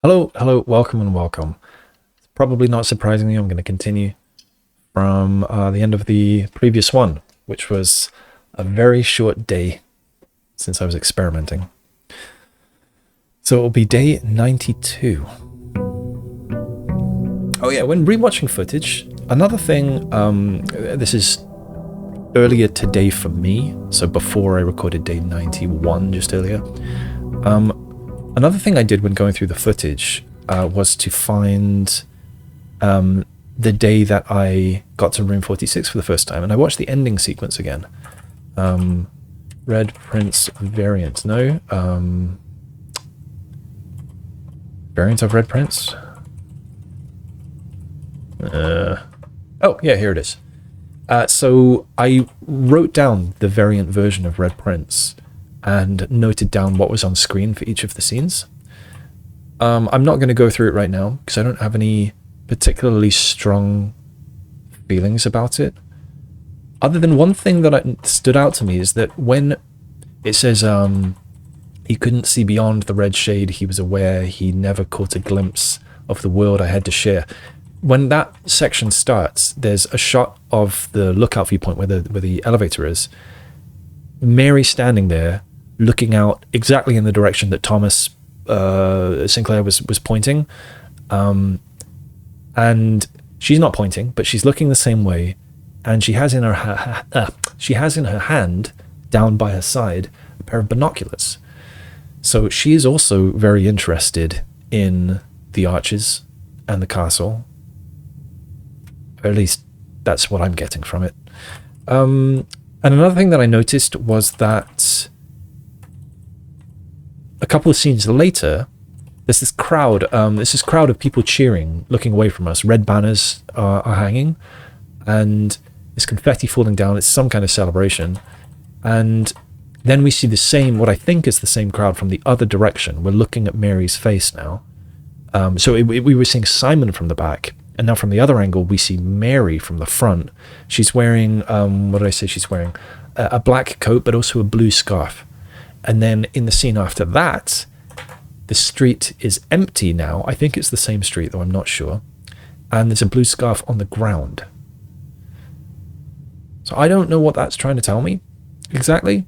Hello, welcome and welcome. Probably not surprisingly, I'm going to continue from the end of the previous one, which was a very short day since I was experimenting. So it will be day 92. Oh yeah, when rewatching footage, another thing, this is earlier today for me, so before I recorded day 91 just earlier. Another thing I did when going through the footage was to find the day that I got to room 46 for the first time, and I watched the ending sequence again. Red Prince variant, no. Variant of Red Prince? Oh, yeah, here it is. So I wrote down the variant version of Red Prince and noted down what was on screen for each of the scenes. I'm not going to go through it right now because I don't have any particularly strong feelings about it. Other than one thing that stood out to me is that when it says he couldn't see beyond the red shade, he was aware he never caught a glimpse of the world I had to share. When that section starts, there's a shot of the lookout viewpoint where the elevator is. Mary standing there, looking out exactly in the direction that Thomas Sinclair was pointing, and she's not pointing, but she's looking the same way, and she has in her hand, down by her side, a pair of binoculars. So she is also very interested in the arches and the castle. Or at least that's what I'm getting from it. And another thing that I noticed was that a couple of scenes later, there's this crowd of people cheering, looking away from us. Red banners are hanging, and there's confetti falling down. It's some kind of celebration. And then we see what I think is the same crowd from the other direction. We're looking at Mary's face now. So we were seeing Simon from the back, and now from the other angle, we see Mary from the front. She's wearing, what did I say she's wearing? A black coat, but also a blue scarf. And then in the scene after that, the street is empty now. I think it's the same street, though I'm not sure. And there's a blue scarf on the ground. So I don't know what that's trying to tell me exactly.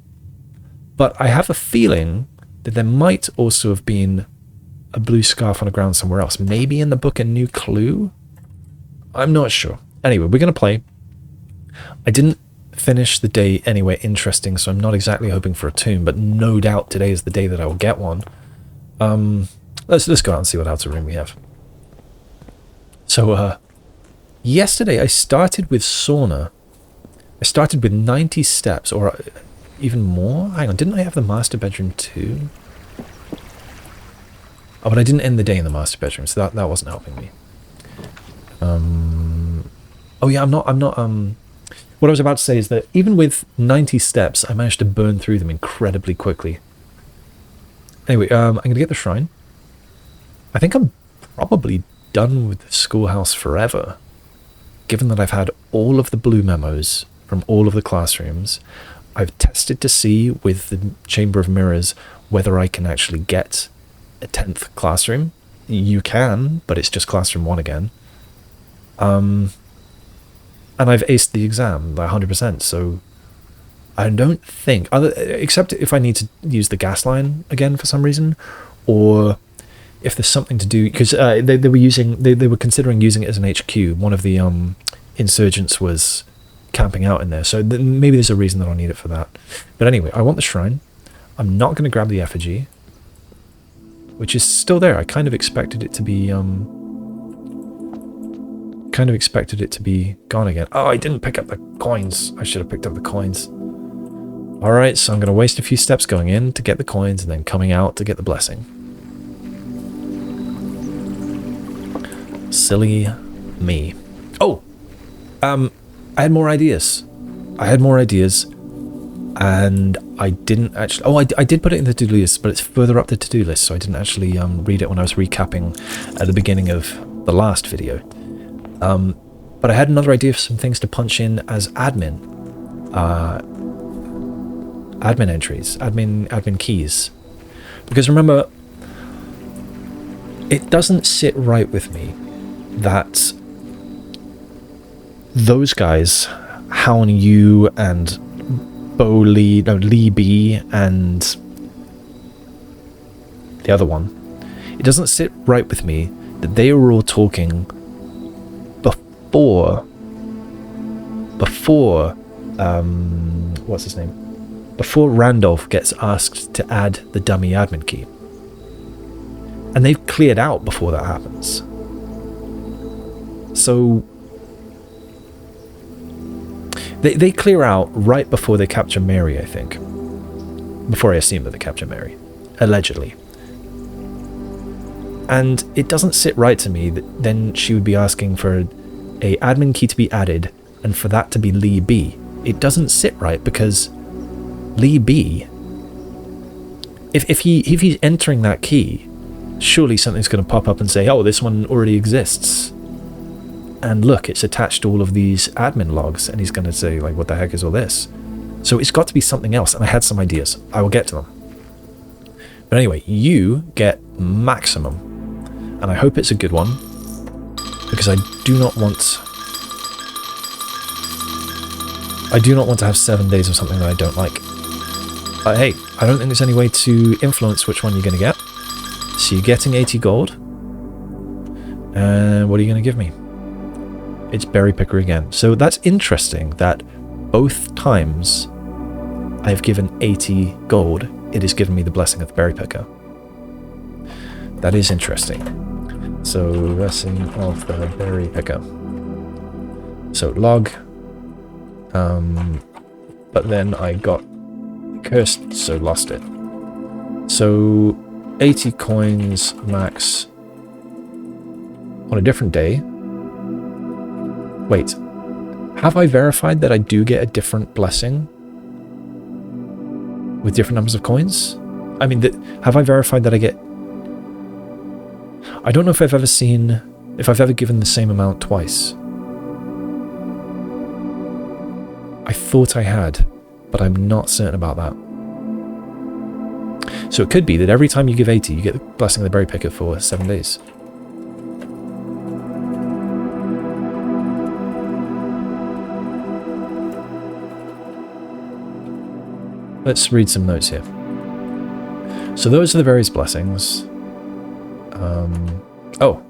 But I have a feeling that there might also have been a blue scarf on the ground somewhere else. Maybe in the book A New Clue? I'm not sure. Anyway, we're going to play. I didn't finish the day anywhere interesting, so I'm not exactly hoping for a tomb, but no doubt today is the day that I will get one. Let's go out and see what outer room we have. So, yesterday I started with sauna. I started with 90 steps, or even more. Hang on, didn't I have the master bedroom too? Oh, but I didn't end the day in the master bedroom, so that wasn't helping me. Oh yeah, I'm not, what I was about to say is that even with 90 steps, I managed to burn through them incredibly quickly. Anyway, I'm going to get the shrine. I think I'm probably done with the schoolhouse forever, given that I've had all of the blue memos from all of the classrooms. I've tested to see with the Chamber of Mirrors whether I can actually get a 10th classroom. You can, but it's just classroom 1 again. And I've aced the exam by 100%, so I don't think, except if I need to use the gas line again for some reason, or if there's something to do, because they were considering using it as an HQ. One of the insurgents was camping out in there, so maybe there's a reason that I'll need it for that. But anyway, I want the shrine. I'm not going to grab the effigy, which is still there. I kind of expected it to be gone again. Oh, I didn't pick up the coins. I should have picked up the coins. Alright, so I'm going to waste a few steps going in to get the coins and then coming out to get the blessing. Silly me. Oh! I had more ideas. And I didn't actually... Oh, I did put it in the to-do list, but it's further up the to-do list, so I didn't actually read it when I was recapping at the beginning of the last video. But I had another idea for some things to punch in as admin. Admin entries, admin keys. Because remember, It doesn't sit right with me that those guys, Hound Yu and Lee B and the other one, it doesn't sit right with me that they were all talking before what's his name? Before Randolph gets asked to add the dummy admin key. And they've cleared out before that happens. So they clear out right before they capture Mary, I think. Before I assume that they capture Mary. Allegedly. And it doesn't sit right to me that then she would be asking for a admin key to be added and for that to be Lee B. It doesn't sit right because Lee B, if he's entering that key, surely something's going to pop up and say, oh, this one already exists. And look, it's attached to all of these admin logs. And he's going to say, like, what the heck is all this? So it's got to be something else. And I had some ideas. I will get to them. But anyway, you get maximum. And I hope it's a good one. Because I do not want to have 7 days of something that I don't like. Hey, I don't think there's any way to influence which one you're going to get. So you're getting 80 gold. And what are you going to give me? It's Berry Picker again. So that's interesting that both times I've given 80 gold, it has given me the blessing of the Berry Picker. That is interesting. So, blessing of the Berry Picker. So, log. But then I got cursed, so lost it. So 80 coins max on a different day. Wait, have I verified that I do get a different blessing with different numbers of coins? I mean, have I verified that I get... I don't know if I've ever given the same amount twice. I thought I had, but I'm not certain about that. So it could be that every time you give 80, you get the blessing of the Berry Picker for 7 days. Let's read some notes here. So those are the various blessings. Oh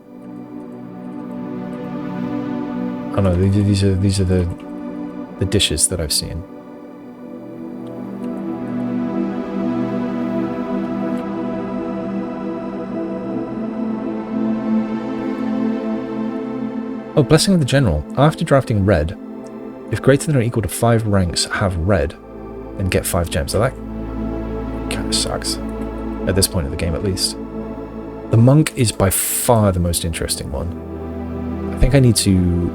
no, these are the dishes that I've seen. Oh, Blessing of the General. After drafting red, if greater than or equal to 5 ranks have red, then get 5 gems. So that kind of sucks. At this point of the game, at least. The monk is by far the most interesting one. I think I need to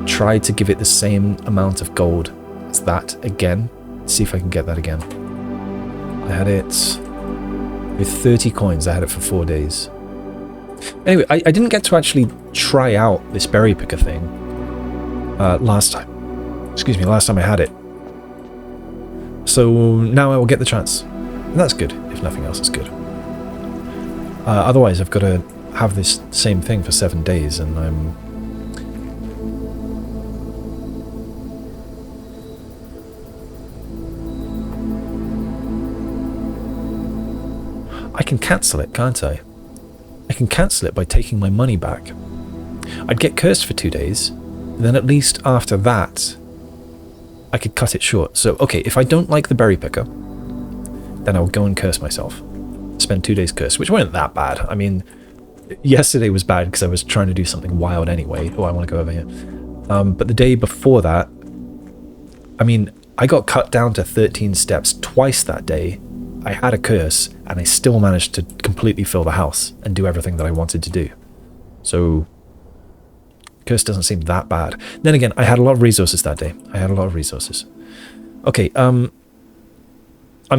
try to give it the same amount of gold as that again. See if I can get that again. I had it with 30 coins. I had it for 4 days. Anyway, I didn't get to actually try out this berry picker thing last time. Excuse me, last time I had it. So now I will get the chance. And that's good. If nothing else, it's good. Otherwise, I've got to have this same thing for 7 days, and I can cancel it, can't I? I can cancel it by taking my money back. I'd get cursed for 2 days, and then at least after that, I could cut it short. So, okay, if I don't like the berry picker, then I'll go and curse myself. Spend 2 days cursed, which weren't that bad. I mean, yesterday was bad because I was trying to do something wild anyway. Oh, I want to go over here. But the day before that, I mean, I got cut down to 13 steps twice that day. I had a curse, and I still managed to completely fill the house and do everything that I wanted to do. So, curse doesn't seem that bad. Then again, I had a lot of resources that day. I had a lot of resources. Okay, I'm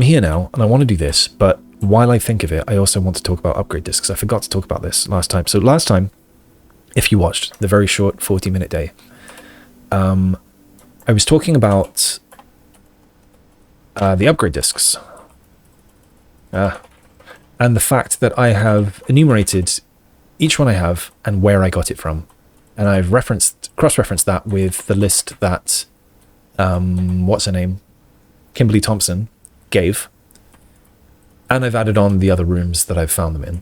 here now, and I want to do this, but while I think of it, I also want to talk about upgrade discs. I forgot to talk about this last time. So last time, if you watched the very short 40-minute day, I was talking about the upgrade discs. And the fact that I have enumerated each one I have and where I got it from. And I've cross-referenced that with the list that, what's her name? Kimberly Thompson gave. And I've added on the other rooms that I've found them in.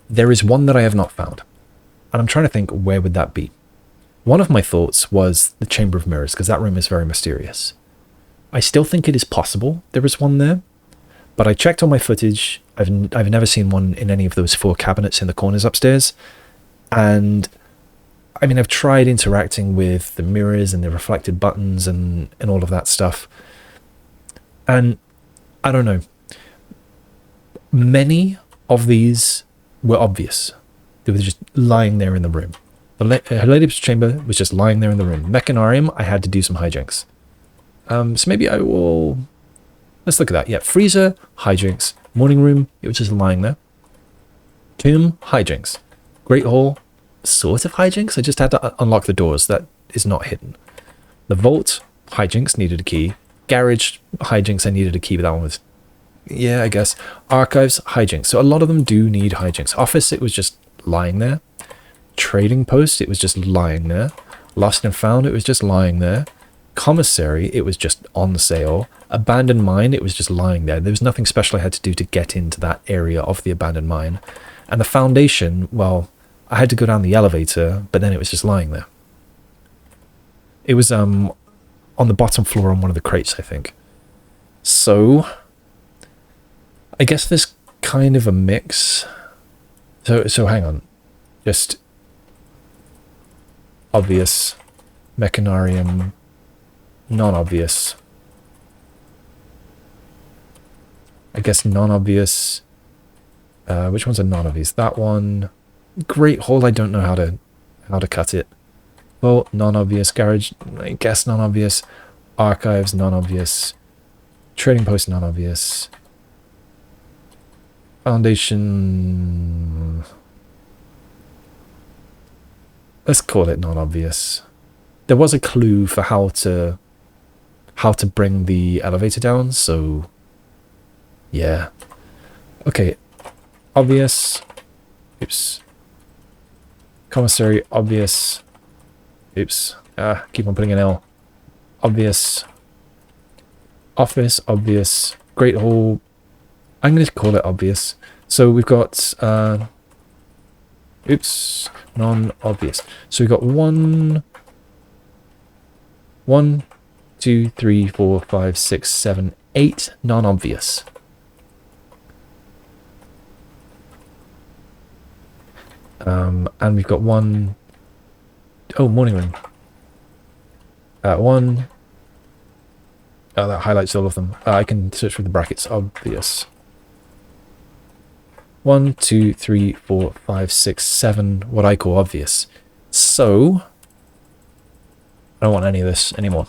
There is one that I have not found. And I'm trying to think, where would that be? One of my thoughts was the Chamber of Mirrors, because that room is very mysterious. I still think it is possible there is one there. But I checked all my footage. I've never seen one in any of those 4 cabinets in the corners upstairs. And I mean, I've tried interacting with the mirrors and the reflected buttons and all of that stuff. And I don't know. Many of these were obvious. They were just lying there in the room. The Lady's Chamber was just lying there in the room. Mechanarium, I had to do some hijinks. So maybe I will... Let's look at that. Yeah, freezer, hijinks. Morning room, it was just lying there. Tomb, hijinks. Great hall, sort of hijinks. I just had to unlock the doors. That is not hidden. The vault, hijinks, needed a key. Garage, hijinks, I needed a key, but that one was... Yeah, I guess. Archives, hijinks. So a lot of them do need hijinks. Office, it was just lying there. Trading post, it was just lying there. Lost and found, it was just lying there. Commissary, it was just on sale. Abandoned mine, it was just lying there. There was nothing special I had to do to get into that area of the abandoned mine. And the foundation, well, I had to go down the elevator, but then it was just lying there. It was on the bottom floor on one of the crates, I think. So, I guess there's kind of a mix. So hang on. Just obvious, mechanarium, non-obvious. I guess non-obvious. Which ones are non-obvious? That one. Great hall. I don't know how to cut it. Well, non-obvious. Garage. I guess non-obvious. Archives. Non-obvious. Trading post. Non-obvious. Foundation. Let's call it non-obvious. There was a clue for how to bring the elevator down, so yeah. Okay. Obvious. Oops. Commissary, obvious. Oops. Keep on putting an L. Obvious. Office, obvious. Great hall. I'm going to call it obvious. So we've got oops, non-obvious. So we've got 1, 2, 3, 4, 5, 6, 7, 8 non-obvious. And we've got 1... Oh, morning room. 1... Oh, that highlights all of them. I can search for the brackets. Obvious. 1, 2, 3, 4, 5, 6, 7, what I call obvious. So, I don't want any of this anymore.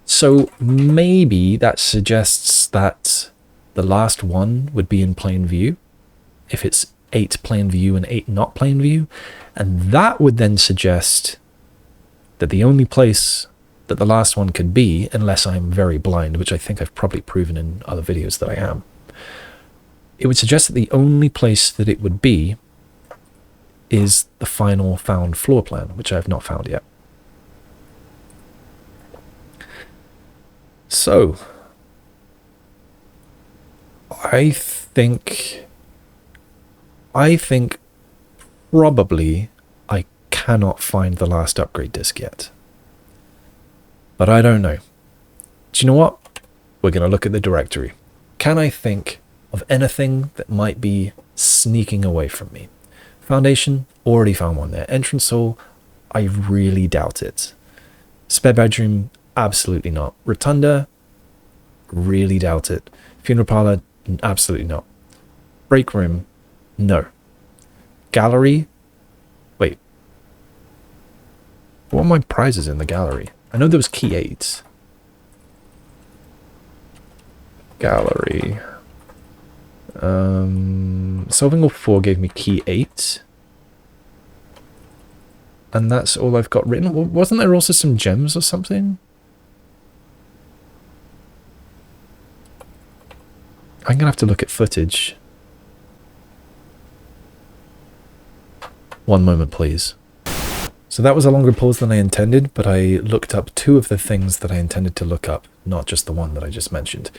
So, maybe that suggests that the last one would be in plain view. If it's 8 plain view and 8 not plain view. And that would then suggest that the only place that the last one could be, unless I'm very blind, which I think I've probably proven in other videos that I am, it would suggest that the only place that it would be is the final found floor plan, which I have not found yet. So, I think probably I cannot find the last upgrade disc yet. But I don't know. Do you know what? We're going to look at the directory. Can I think of anything that might be sneaking away from me? Foundation, already found one there. Entrance hall, I really doubt it. Spare bedroom, absolutely not. Rotunda, really doubt it. Funeral parlor, absolutely not. Break room, no. Gallery, wait. What are my prizes in the gallery? I know there was key 8. Gallery. Solving all 4 gave me key 8. And that's all I've got written. Wasn't there also some gems or something? I'm going to have to look at footage. One moment, please. So that was a longer pause than I intended, but I looked up 2 of the things that I intended to look up, not just the one that I just mentioned.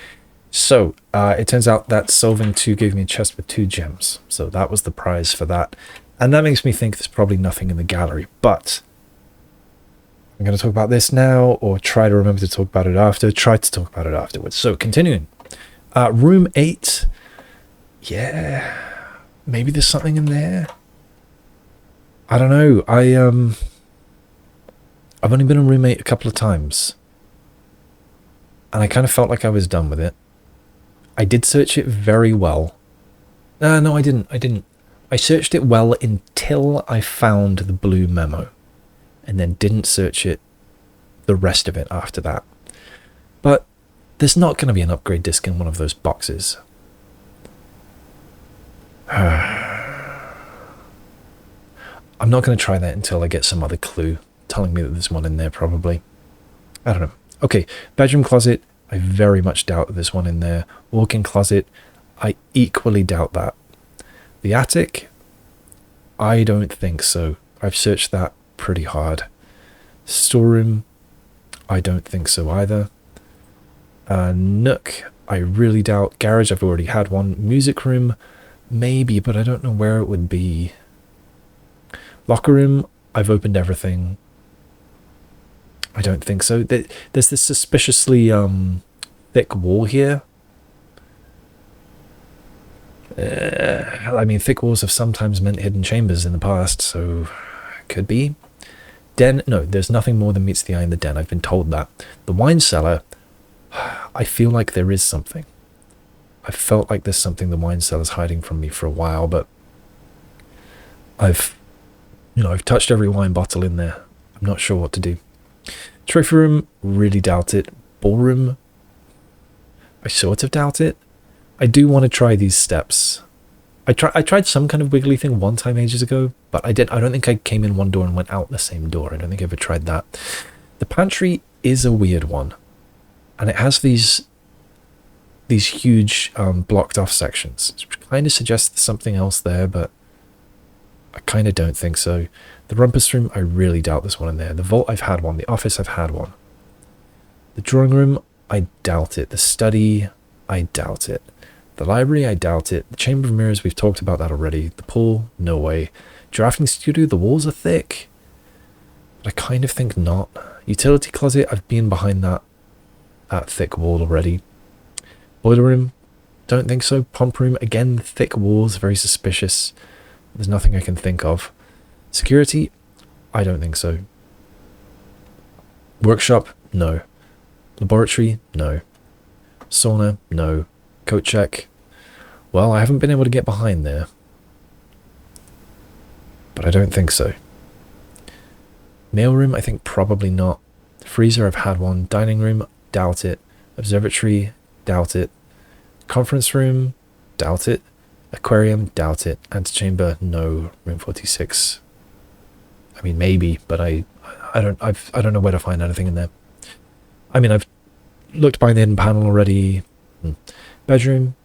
So, it turns out that solving 2 gave me a chest with 2 gems. So that was the prize for that. And that makes me think there's probably nothing in the gallery. But I'm going to talk about this now, or try to remember to talk about it after. Try to talk about it afterwards. So, continuing. Room 8. Yeah. Maybe there's something in there. I don't know. I've only been in room 8 a couple of times. And I kind of felt like I was done with it. I did search it very well. No, I didn't. I searched it well until I found the blue memo. And then didn't search it the rest of it after that. But there's not going to be an upgrade disc in one of those boxes. I'm not going to try that until I get some other clue telling me that there's one in there, probably. I don't know. Okay, bedroom closet. I very much doubt that there's one in there. Walk-in closet. I equally doubt that. The attic. I don't think so. I've searched that pretty hard. Storeroom. I don't think so either. Nook. I really doubt. Garage. I've already had one. Music room. Maybe, but I don't know where it would be. Locker room, I've opened everything. I don't think so. There's this suspiciously thick wall here. I mean, thick walls have sometimes meant hidden chambers in the past, so could be. Den, no, there's nothing more than meets the eye in the den. I've been told that. The wine cellar, I feel like there is something. I felt like there's something the wine cellar's hiding from me for a while, but I've touched every wine bottle in there. I'm not sure what to do. Trophy room, really doubt it. Ballroom, I sort of doubt it. I do want to try these steps. I tried some kind of wiggly thing one time ages ago, but I don't think I came in one door and went out the same door. I don't think I ever tried that. The pantry is a weird one. And it has these huge blocked off sections, which kind of suggests there's something else there, but I kind of don't think so. The rumpus room, I really doubt there's one in there. The vault, I've had one. The office, I've had one. The drawing room, I doubt it. The study, I doubt it. The library, I doubt it. The chamber of mirrors, we've talked about that already. The pool, no way. Drafting studio, the walls are thick. But I kind of think not. Utility closet, I've been behind that thick wall already. Boiler room, don't think so. Pump room, again, thick walls, very suspicious. There's nothing I can think of. Security, I don't think so. Workshop, no. Laboratory, no. Sauna, no. Coat check, well, I haven't been able to get behind there. But I don't think so. Mailroom, I think probably not. Freezer, I've had one. Dining room, doubt it. Observatory, doubt it. Conference room, doubt it. Aquarium, doubt it. Antechamber, no. Room 46. I mean, maybe, but I don't know where to find anything in there. I mean, I've looked by the hidden panel already. Bedroom,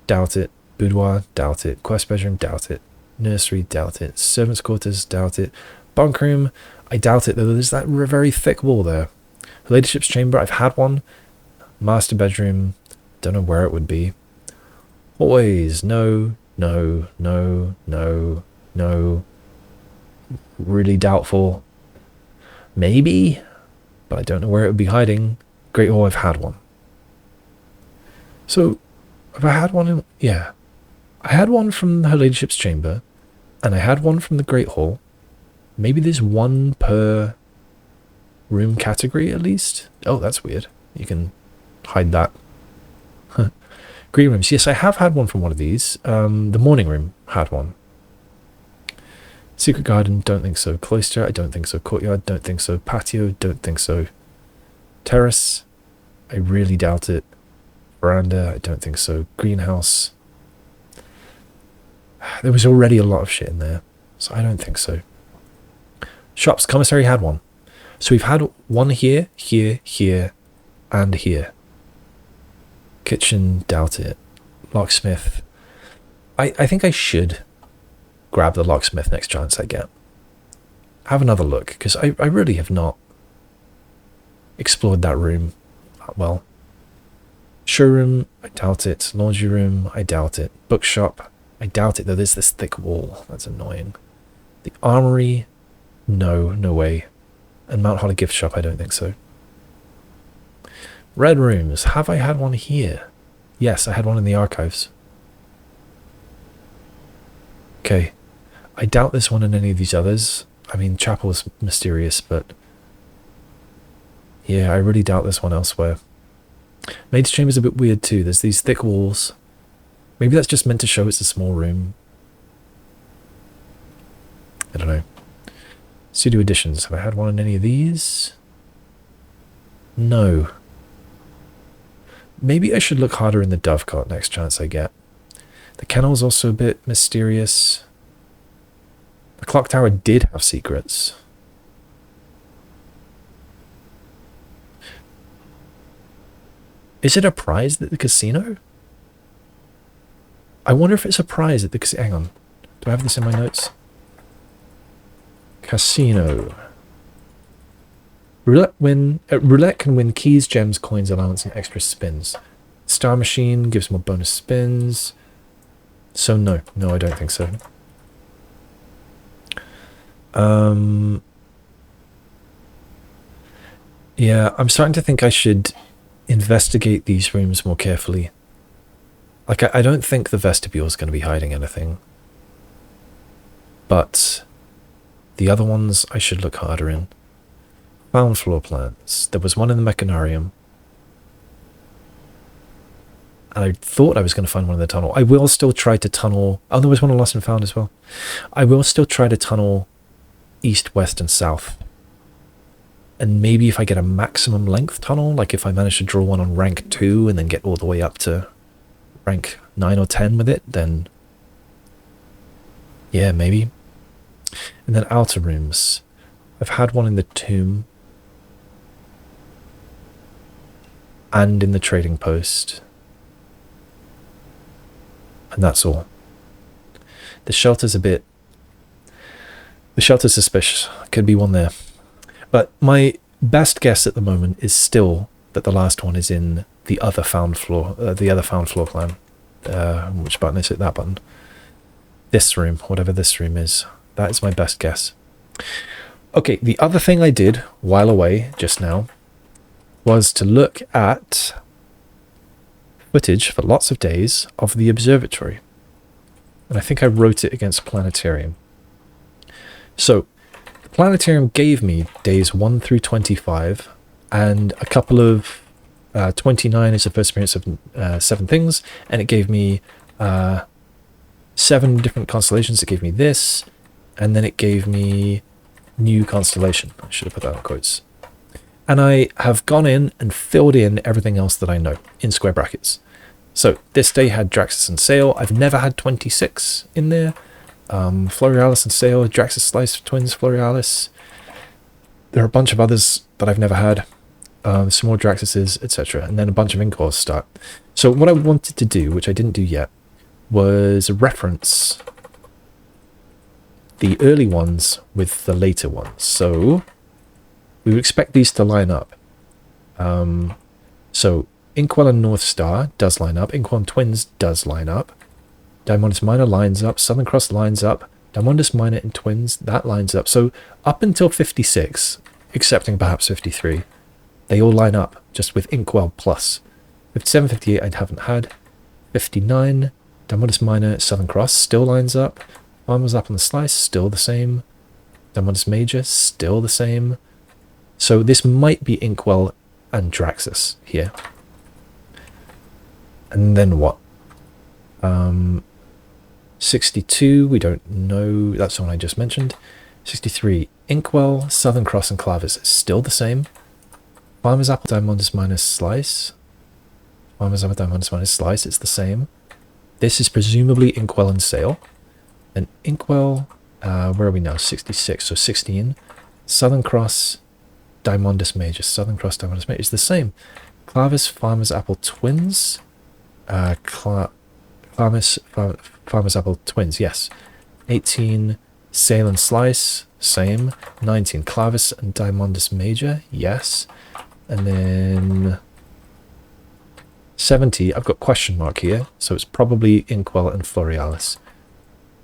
doubt it. Boudoir, doubt it. Quest bedroom, doubt it. Nursery, doubt it. Servants' quarters, doubt it. Bunk room, I doubt it, though there's that very thick wall there. Ladyship's chamber, I've had one. Master bedroom, don't know where it would be. Always, no, no, no, no, no. Really doubtful. Maybe, but I don't know where it would be hiding. Great Hall, I've had one. So, have I had one in... Yeah. I had one from her ladyship's chamber, and I had one from the Great Hall. Maybe there's one per room category, at least. Oh, that's weird. You can hide that. Green rooms. Yes, I have had one from one of these. The morning room had one. Secret garden, don't think so. Cloister, I don't think so. Courtyard, don't think so. Patio, don't think so. Terrace, I really doubt it. Veranda, I don't think so. Greenhouse. There was already a lot of shit in there, so I don't think so. Shops, Commissary had one. So we've had one here, here, here, and here. Kitchen, doubt it. Locksmith. I think I should grab the locksmith next chance I get. Have another look, because I really have not explored that room well. Showroom, I doubt it. Laundry room, I doubt it. Bookshop, I doubt it, though there's this thick wall. That's annoying. The armory, no way. And Mount Holly gift shop, I don't think so. Red rooms, have I had one here? Yes, I had one in the archives. Okay, I doubt there's one in any of these others. I mean, chapel's mysterious, but yeah, I really doubt there's one elsewhere. Maid's chamber's a bit weird too. There's these thick walls. Maybe that's just meant to show it's a small room. I don't know. Studio editions. Have I had one in any of these? No. Maybe I should look harder in the dovecot next chance I get. The kennel's also a bit mysterious. The clock tower did have secrets. Is it a prize at the casino? I wonder if it's a prize at the casino. Hang on. Do I have this in my notes? Casino. Roulette can win keys, gems, coins, allowance, and extra spins. Star machine gives more bonus spins. So no, I don't think so. Yeah, I'm starting to think I should investigate these rooms more carefully. Like, I don't think the vestibule is going to be hiding anything. But the other ones I should look harder in. Found floor plans. There was one in the mechanarium. And I thought I was going to find one in the tunnel. I will still try to tunnel... Oh, there was one in Lost and Found as well. I will still try to tunnel east, west, and south. And maybe if I get a maximum length tunnel, like if I manage to draw one on rank 2 and then get all the way up to rank 9 or 10 with it, then... yeah, maybe. And then outer rooms. I've had one in the tomb. And in the trading post. And that's all. The shelter's a bit... the shelter's suspicious. Could be one there. But my best guess at the moment is still that the last one is in the other found floor plan. Which button is it? That button. This room, whatever this room is. That is my best guess. Okay, the other thing I did while away just now was to look at footage for lots of days of the observatory. And I think I wrote it against planetarium. So, the planetarium gave me days 1 through 25, and a couple of 29 is the first appearance of 7 things, and it gave me 7 different constellations. It gave me this, and then it gave me new constellation. I should have put that in quotes. And I have gone in and filled in everything else that I know in square brackets. So this day had Draxus and Sail. I've never had 26 in there. Florealis and Sail, Draxus Slice Twins, Florealis. There are a bunch of others that I've never had. Some more Draxuses, etc. And then a bunch of Incors start. So what I wanted to do, which I didn't do yet, was reference the early ones with the later ones. So we would expect these to line up. So Inkwell and North Star does line up. Inkwell and Twins does line up. Diamondus Minor lines up. Southern Cross lines up. Diamondus Minor and Twins, that lines up. So up until 56, excepting perhaps 53, they all line up just with Inkwell plus. 57, 58 I haven't had. 59, Diamondus Minor, Southern Cross still lines up. Farmers Up on the Slice, still the same. Diamondus Major, still the same. So this might be Inkwell and Draxus here. And then what? 62, we don't know. That's the one I just mentioned. 63, Inkwell, Southern Cross and Clavis, still the same. Farmer's Apple, Diamondus Minor, Slice. Farmer's Apple, Diamondus Minor, Slice, it's the same. This is presumably Inkwell and Sail. And Inkwell, where are we now? 66, so 16. Southern Cross, Diamondus Major. Southern Cross, Diamondus Major is the same. Clavis, Farmer's Apple Twins. Farmer's Apple Twins, yes. 18 sail and slice, same. 19 clavis and diamondus major, yes. And then 70, I've got question mark here, so it's probably inkwell and florealis.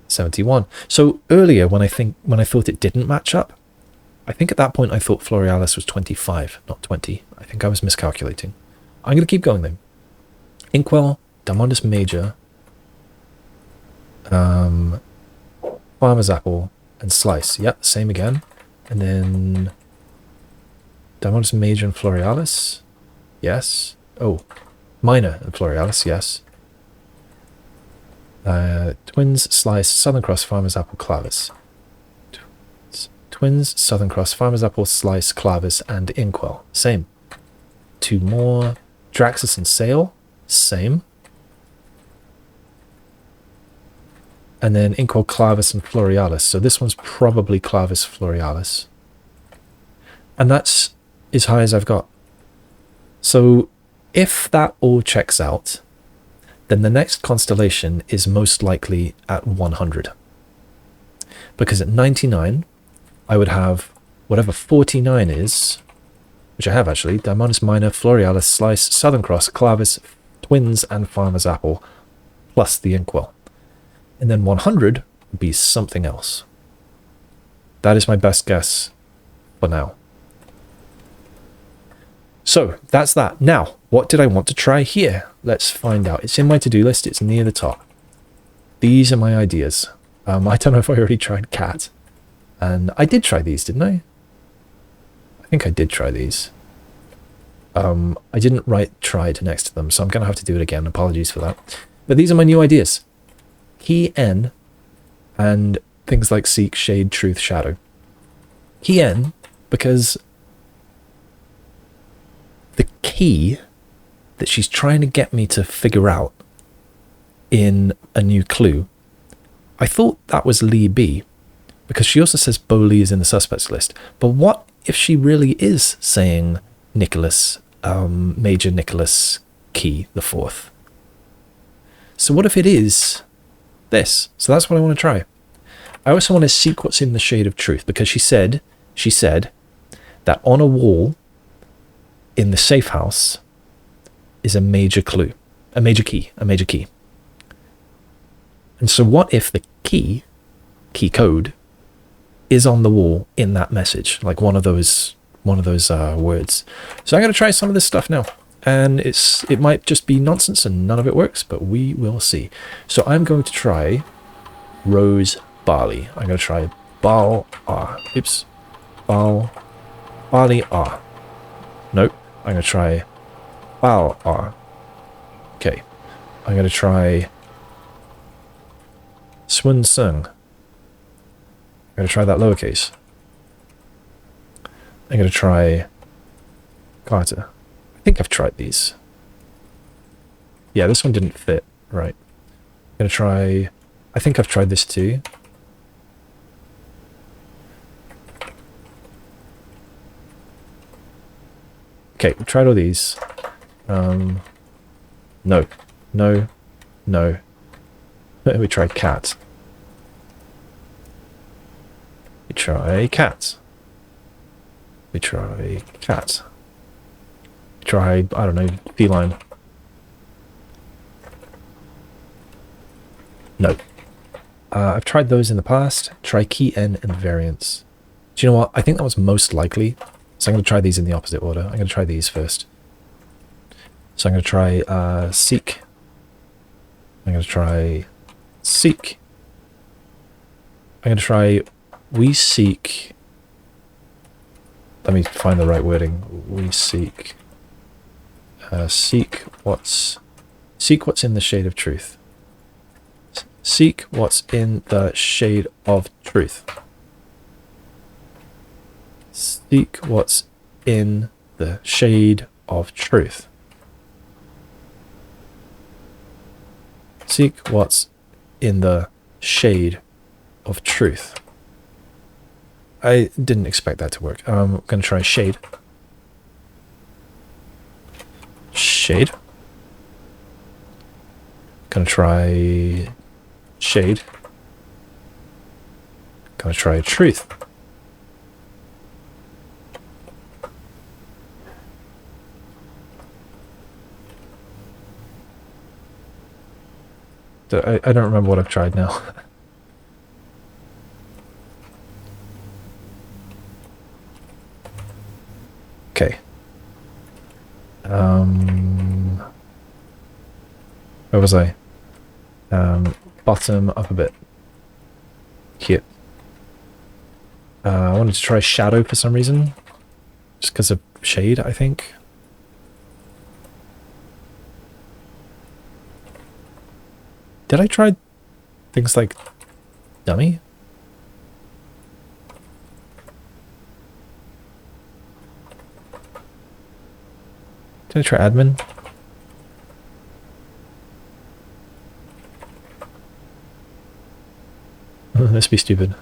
71. So earlier when I thought it didn't match up, I think at that point I thought florealis was 25, not 20. I think I was miscalculating. I'm going to keep going then. Inkwell, diamondus major, farmer's apple, and slice. Yep, same again. And then diamondus major and florealis. Yes. Oh, minor and florealis, yes. Twins, slice, southern cross, farmer's apple, clavis. Twins, southern cross, farmer's apple, slice, clavis, and inkwell. Same. 2 more. Draxus and sail. Same. And then inkwell, clavis, and florealis. So this one's probably clavis florealis. And that's as high as I've got. So if that all checks out, then the next constellation is most likely at 100. Because at 99, I would have whatever 49 is, which I have actually, diamondus minor, florealis, slice, southern cross, clavis, twins, and farmer's apple, plus the inkwell. And then 100 would be something else. That is my best guess for now. So that's that. Now, what did I want to try here? Let's find out. It's in my to-do list. It's near the top. These are my ideas. I don't know if I already tried cat. And I did try these, didn't I? I think I did try these. I didn't write tried next to them, so I'm going to have to do it again. Apologies for that. But these are my new ideas. Key N and things like seek, shade, truth, shadow. Key N because the key that she's trying to get me to figure out in a new clue, I thought that was Lee B, because she also says Bo Lee is in the suspects list. But what if she really is saying Nicholas, Major Nicholas Key the Fourth? So what if it is this? So that's what I want to try. I also want to seek what's in the shade of truth, because she said that on a wall in the safe house is a major clue, a major key. And so what if the key code is on the wall in that message, like one of those words. So I'm going to try some of this stuff now, and it might just be nonsense and none of it works, but we will see. So I'm going to try rose barley. I'm going to try barley R. Nope. I'm going to try bal R. Okay. I'm going to try swun sung. I'm going to try that lowercase. I'm going to try Carter. I think I've tried these. Yeah, this one didn't fit. Right. I'm going to try... I think I've tried this too. Okay, we tried all these. No. We tried cat. We try cat. We try cat. We try, I don't know, feline. No. I've tried those in the past. Try key N and variance. Do you know what? I think that was most likely. So I'm going to try these in the opposite order. I'm going to try these first. So I'm going to try seek. I'm going to try seek. I'm going to try we seek. Let me find the right wording. We seek. Seek what's in the shade of truth. Seek what's in the shade of truth. Seek what's in the shade of truth. Seek what's in the shade of truth. I didn't expect that to work. I'm going to try shade. Shade. Going to try shade. Gonna try truth. I don't remember what I've tried now. Okay. Where was I? Bottom up a bit. Here. I wanted to try shadow for some reason. Just because of shade, I think. Did I try things like dummy? Did I try admin? This be stupid.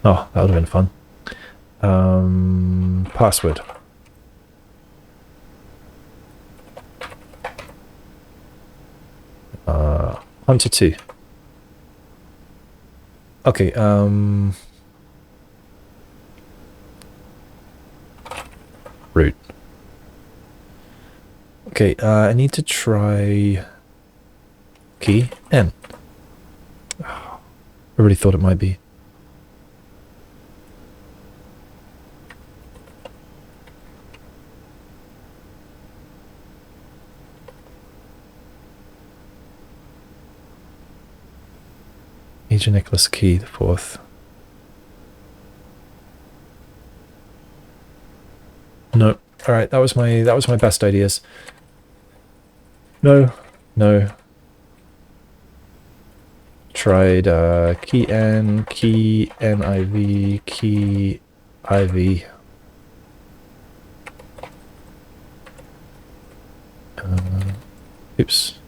Oh, that would have been fun. Password. Hunter 2. Okay, root. Okay, I need to try key N. I really thought it might be. Major Nicholas Key the 4th. No. Alright, that was my best ideas. No. No. Tried key N, key NIV, key IV. Oops.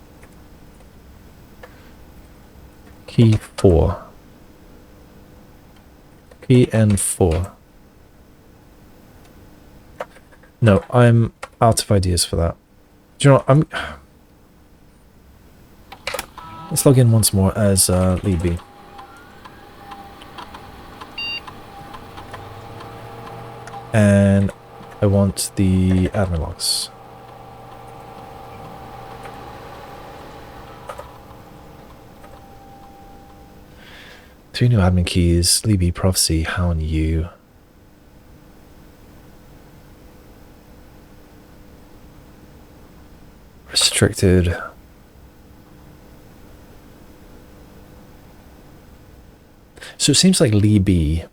Key 4. Key N4. No, I'm out of ideas for that. Do you know what? Let's log in once more as Lead B. And I want the admin logs. Three new admin keys, Lead B, Prophecy, Hound U. Restricted. So it seems like Lee B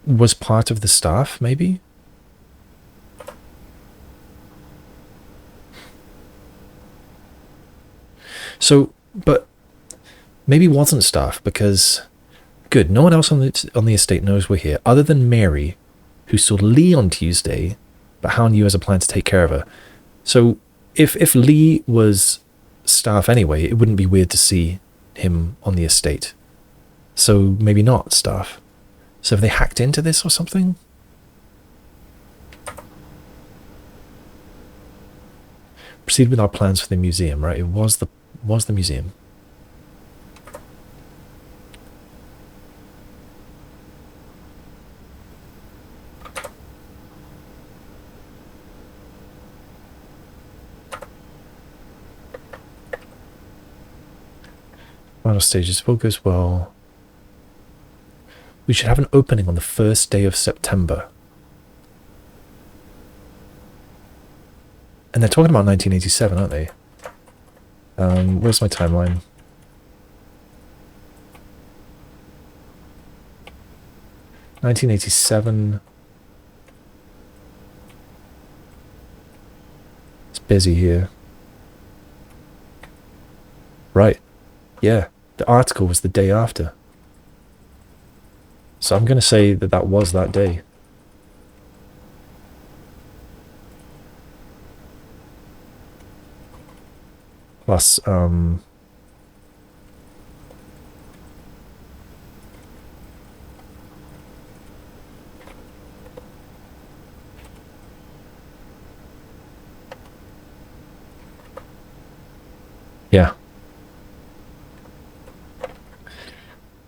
was part of the staff, maybe? So, but maybe wasn't staff because, good, no one else on the estate knows we're here, other than Mary, who saw Lee on Tuesday, but Hound U has a plan to take care of her. So if Lee was staff anyway, it wouldn't be weird to see him on the estate. So maybe not staff. So have they hacked into this or something? Proceed with our plans for the museum, right? It was the museum. Final stages, if all goes well. We should have an opening on the first day of September. And they're talking about 1987, aren't they? Where's my timeline? $1987. It's busy here. Right. Yeah. The article was the day after. So I'm going to say that that was that day. Plus, yeah.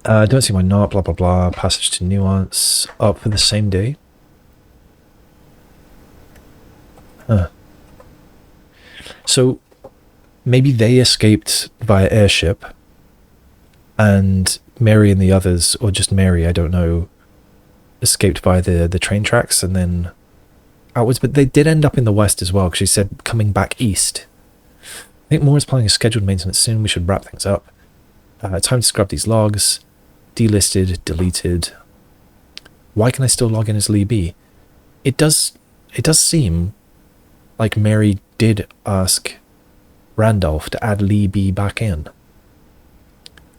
Don't see why not, blah blah blah. Passage to Nuance. Up for the same day. Huh. So, maybe they escaped via airship, and Mary and the others, or just Mary, I don't know, escaped by the train tracks and then outwards. But they did end up in the west as well, because she said coming back east. I think Moore is planning a scheduled maintenance soon. We should wrap things up. Time to scrub these logs. Delisted, deleted. Why can I still log in as Lee B? It does seem like Mary did ask Randolph to add Lee B back in.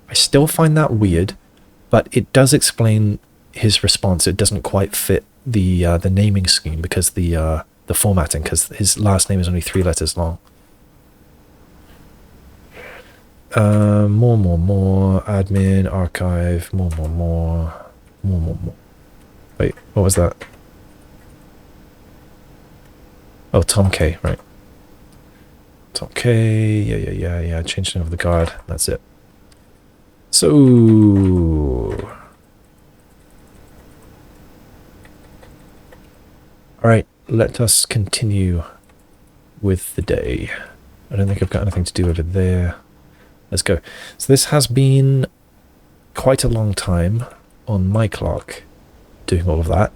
I still find that weird, but it does explain his response. It doesn't quite fit the naming scheme because the formatting, because his last name is only 3 letters long. More, admin, archive, more. Wait, what was that? Oh, Tom K, right. Tom K, yeah, changed the name of the guard, that's it. So... Alright, let us continue with the day. I don't think I've got anything to do over there. Let's go. So this has been quite a long time on my clock doing all of that,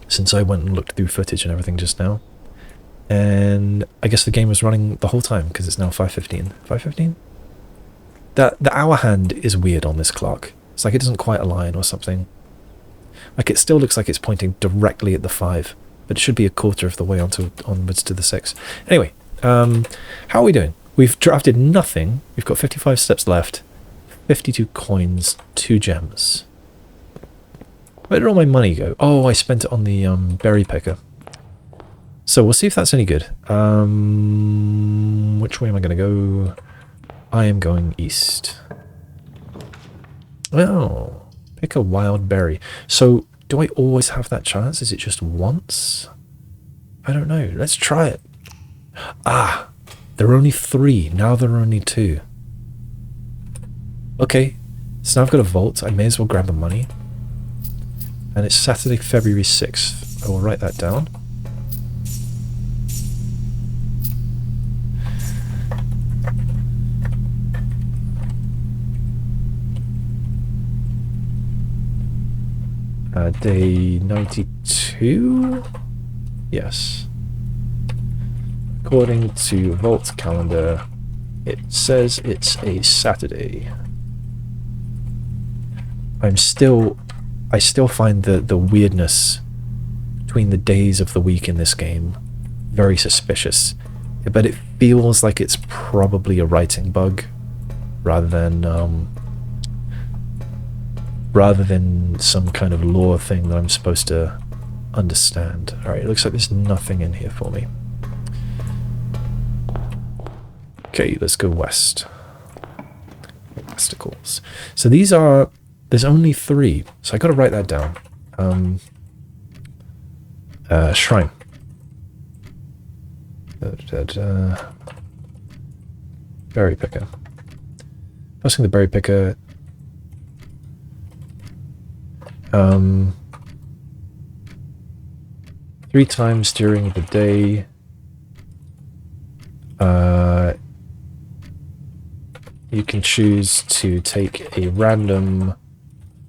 since I went and looked through footage and everything just now. And I guess the game was running the whole time because it's now 5:15. 5:15? The hour hand is weird on this clock. It's like it doesn't quite align or something. Like it still looks like it's pointing directly at the 5, but it should be a quarter of the way onwards to the 6. Anyway, how are we doing? We've drafted nothing. We've got 55 steps left, 52 coins, 2 gems. Where did all my money go? Oh, I spent it on the berry picker. So we'll see if that's any good. Which way am I going to go? I am going east. Oh, pick a wild berry. So do I always have that chance? Is it just once? I don't know. Let's try it. Ah, there are only 3. Now there are only 2. Okay, so now I've got a vault. I may as well grab the money. And it's Saturday, February 6th. I will write that down. Day 92? Yes. According to Vault calendar, it says it's a Saturday. I still find the weirdness between the days of the week in this game very suspicious. But it feels like it's probably a writing bug rather than some kind of lore thing that I'm supposed to understand. Alright, it looks like there's nothing in here for me. Okay, let's go west. Obstacles. So these are... There's only 3, so I gotta write that down. Shrine. Berry picker. Passing the berry picker. 3 times during the day. You can choose to take a random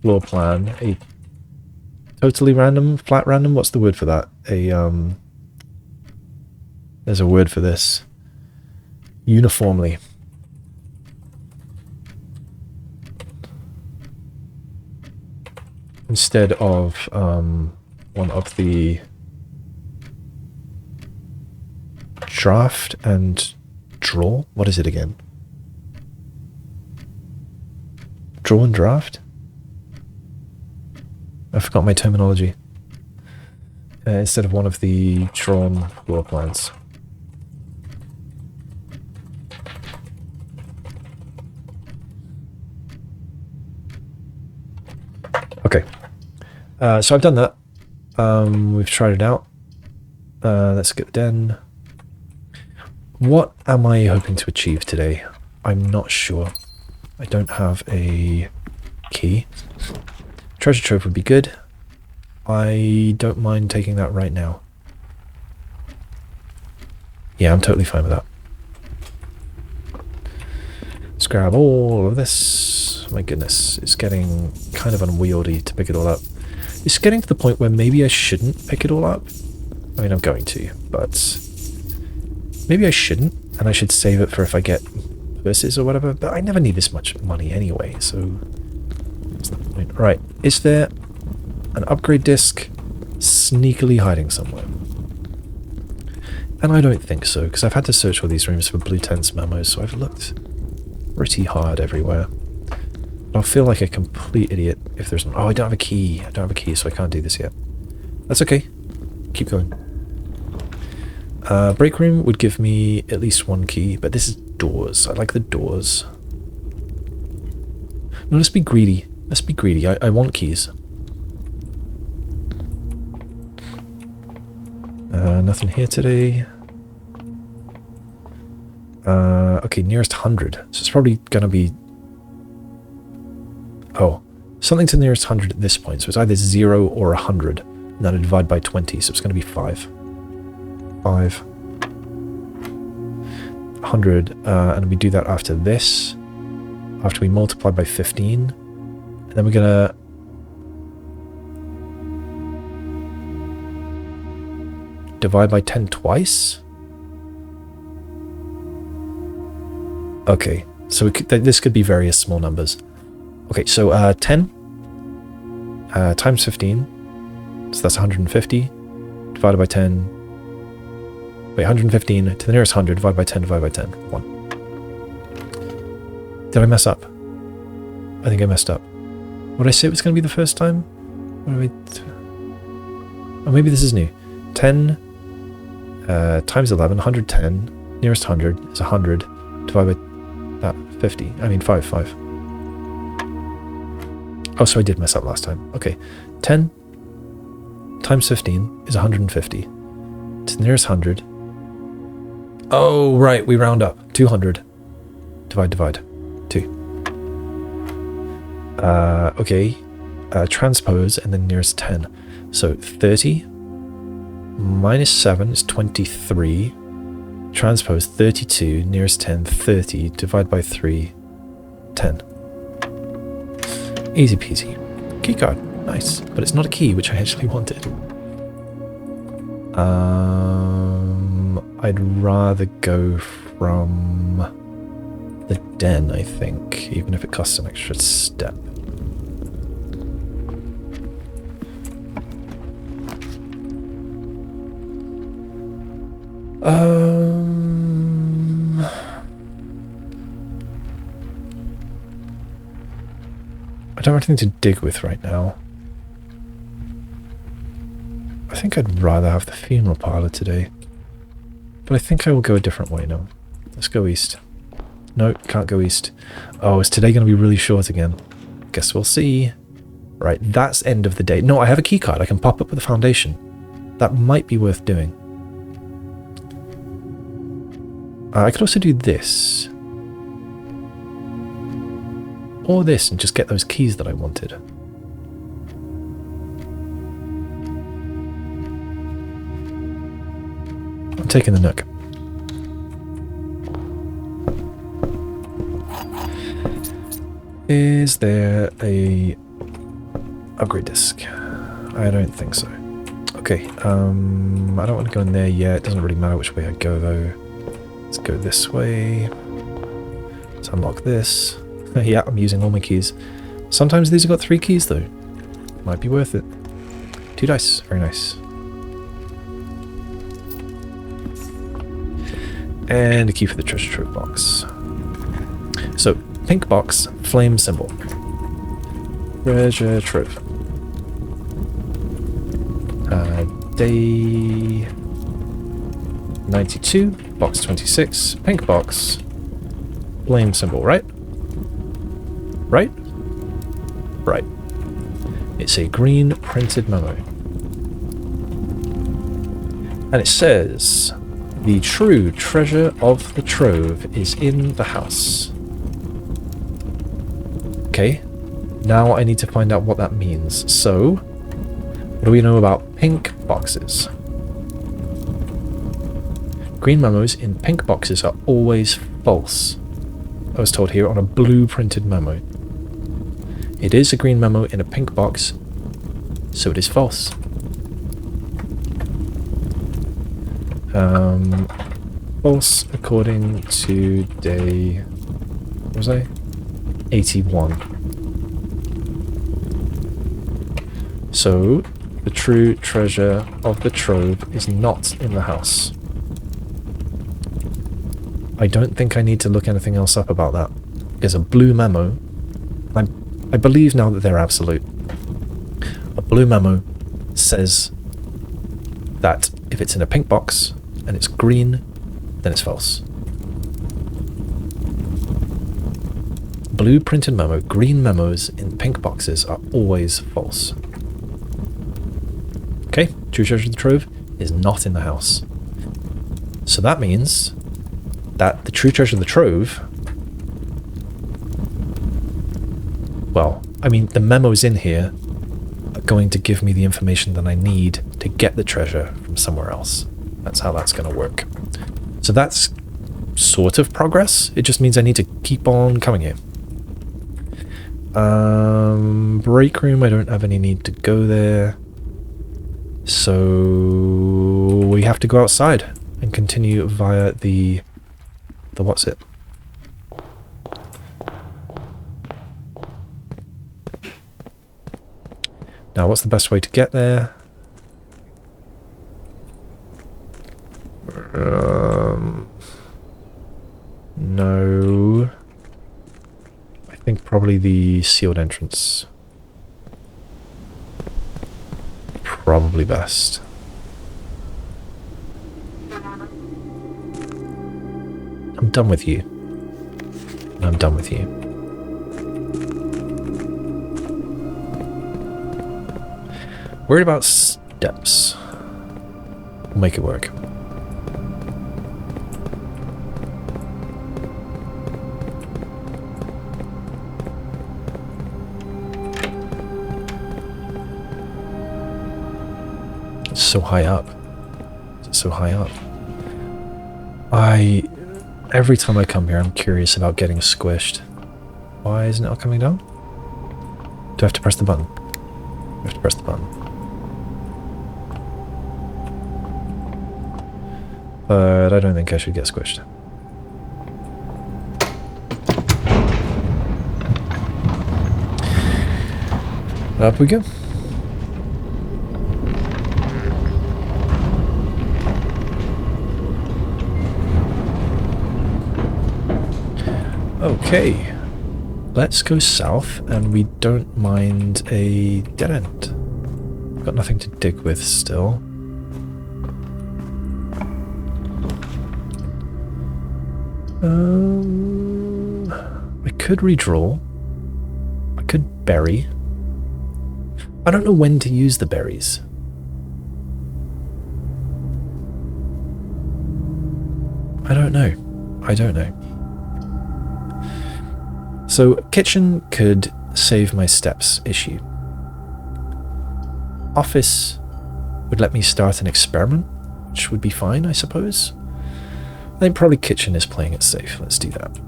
floor plan, a totally random, flat random. What's the word for that? There's a word for this. Uniformly. Instead of one of the draft and draw. What is it again? Draw and draft? I forgot my terminology. Instead of one of the drawn floor plans. Okay. So I've done that. We've tried it out. Let's get the den. What am I hoping to achieve today? I'm not sure. I don't have a key. Treasure trove would be good. I don't mind taking that right now. Yeah, I'm totally fine with that. Let's grab all of this. My goodness, it's getting kind of unwieldy to pick it all up. It's getting to the point where maybe I shouldn't pick it all up. I mean, I'm going to, but maybe I shouldn't, and I should save it for if I get verses or whatever, but I never need this much money anyway, so what's the point? Right, is there an upgrade disc sneakily hiding somewhere? And I don't think so, because I've had to search all these rooms for Blue Tent's memos, so I've looked pretty hard everywhere. But I'll feel like a complete idiot if there's... Oh, I don't have a key. I don't have a key, so I can't do this yet. That's okay. Keep going. Break room would give me at least one key, but this is doors. I like the doors. No, let's be greedy. Let's be greedy. I want keys. Nothing here today. Okay, nearest 100. So it's probably going to be... Oh, something to the nearest 100 at this point. So it's either 0 or 100. And then I divide by 20, so it's going to be 5. 5. 100. And we do that after this. After we multiply by 15. And then we're going to... divide by 10 twice? Okay, so this could be various small numbers. Okay, so 10 times 15, so that's 150, divided by 10, wait, 115 to the nearest 100, divided by 10, divided by 10, 1. Did I mess up? I think I messed up. What did I say it was going to be the first time? What did oh, maybe this is new. 10 times 11, 110, nearest 100 is 100, divided by that 50. I mean 5. Oh, so I did mess up last time. Okay. 10 times 15 is 150. To the nearest 100. Oh, right. We round up. 200. Divide. 2. Okay. Transpose and then nearest 10. So 30 minus 7 is 23. Transpose 32, nearest 10, 30, divide by 3, 10. Easy peasy. Keycard, nice. But it's not a key, which I actually wanted. I'd rather go from the den, I think, even if it costs an extra step. I don't have anything to dig with right now. I think I'd rather have the funeral parlor today. But I think I will go a different way now. Let's go east. No, can't go east. Oh, is today going to be really short again? Guess we'll see. Right, that's end of the day. No, I have a key card. I can pop up with a foundation. That might be worth doing. I could also do this. Or this and just get those keys that I wanted. I'm taking the Nook. Is there a upgrade disc? I don't think so. Okay, I don't want to go in there yet. It doesn't really matter which way I go though. Let's go this way. Let's unlock this. Yeah, I'm using all my keys. Sometimes these have got 3 keys though. Might be worth it. 2 dice, very nice. And a key for the treasure trove box. So, pink box, flame symbol. Treasure trove. Day 92, box 26, pink box, flame symbol, right? Right? Right. It's a green printed memo. And it says, the true treasure of the trove is in the house. Okay, now I need to find out what that means. So, what do we know about pink boxes? Green memos in pink boxes are always false. I was told here on a blue printed memo. It is a green memo in a pink box, so it is false. False according to day, what was I? 81. So, the true treasure of the trove is not in the house. I don't think I need to look anything else up about that. There's a blue memo. I believe now that they're absolute. A blue memo says that if it's in a pink box and it's green, then it's false. Blue printed memo, green memos in pink boxes are always false. Okay, true treasure of the trove is not in the house. So that means that the true treasure of the trove, well, I mean, the memos in here are going to give me the information that I need to get the treasure from somewhere else. That's how that's going to work. So that's sort of progress. It just means I need to keep on coming here. Break room, I don't have any need to go there. So we have to go outside and continue via the what's it? Now, what's the best way to get there? No. I think probably the sealed entrance. Probably best. I'm done with you. I'm done with you. Worried about steps. We'll make it work. It's so high up. It's so high up. Every time I come here, I'm curious about getting squished. Why isn't it all coming down? Do I have to press the button? I have to press the button. But I don't think I should get squished. Up we go. Okay, let's go south, and we don't mind a dead end. Got nothing to dig with still. I could redraw. I could bury. I don't know when to use the berries. I don't know. I don't know. So, kitchen could save my steps issue. Office would let me start an experiment, which would be fine, I suppose. I think probably kitchen is playing it safe. Let's do that.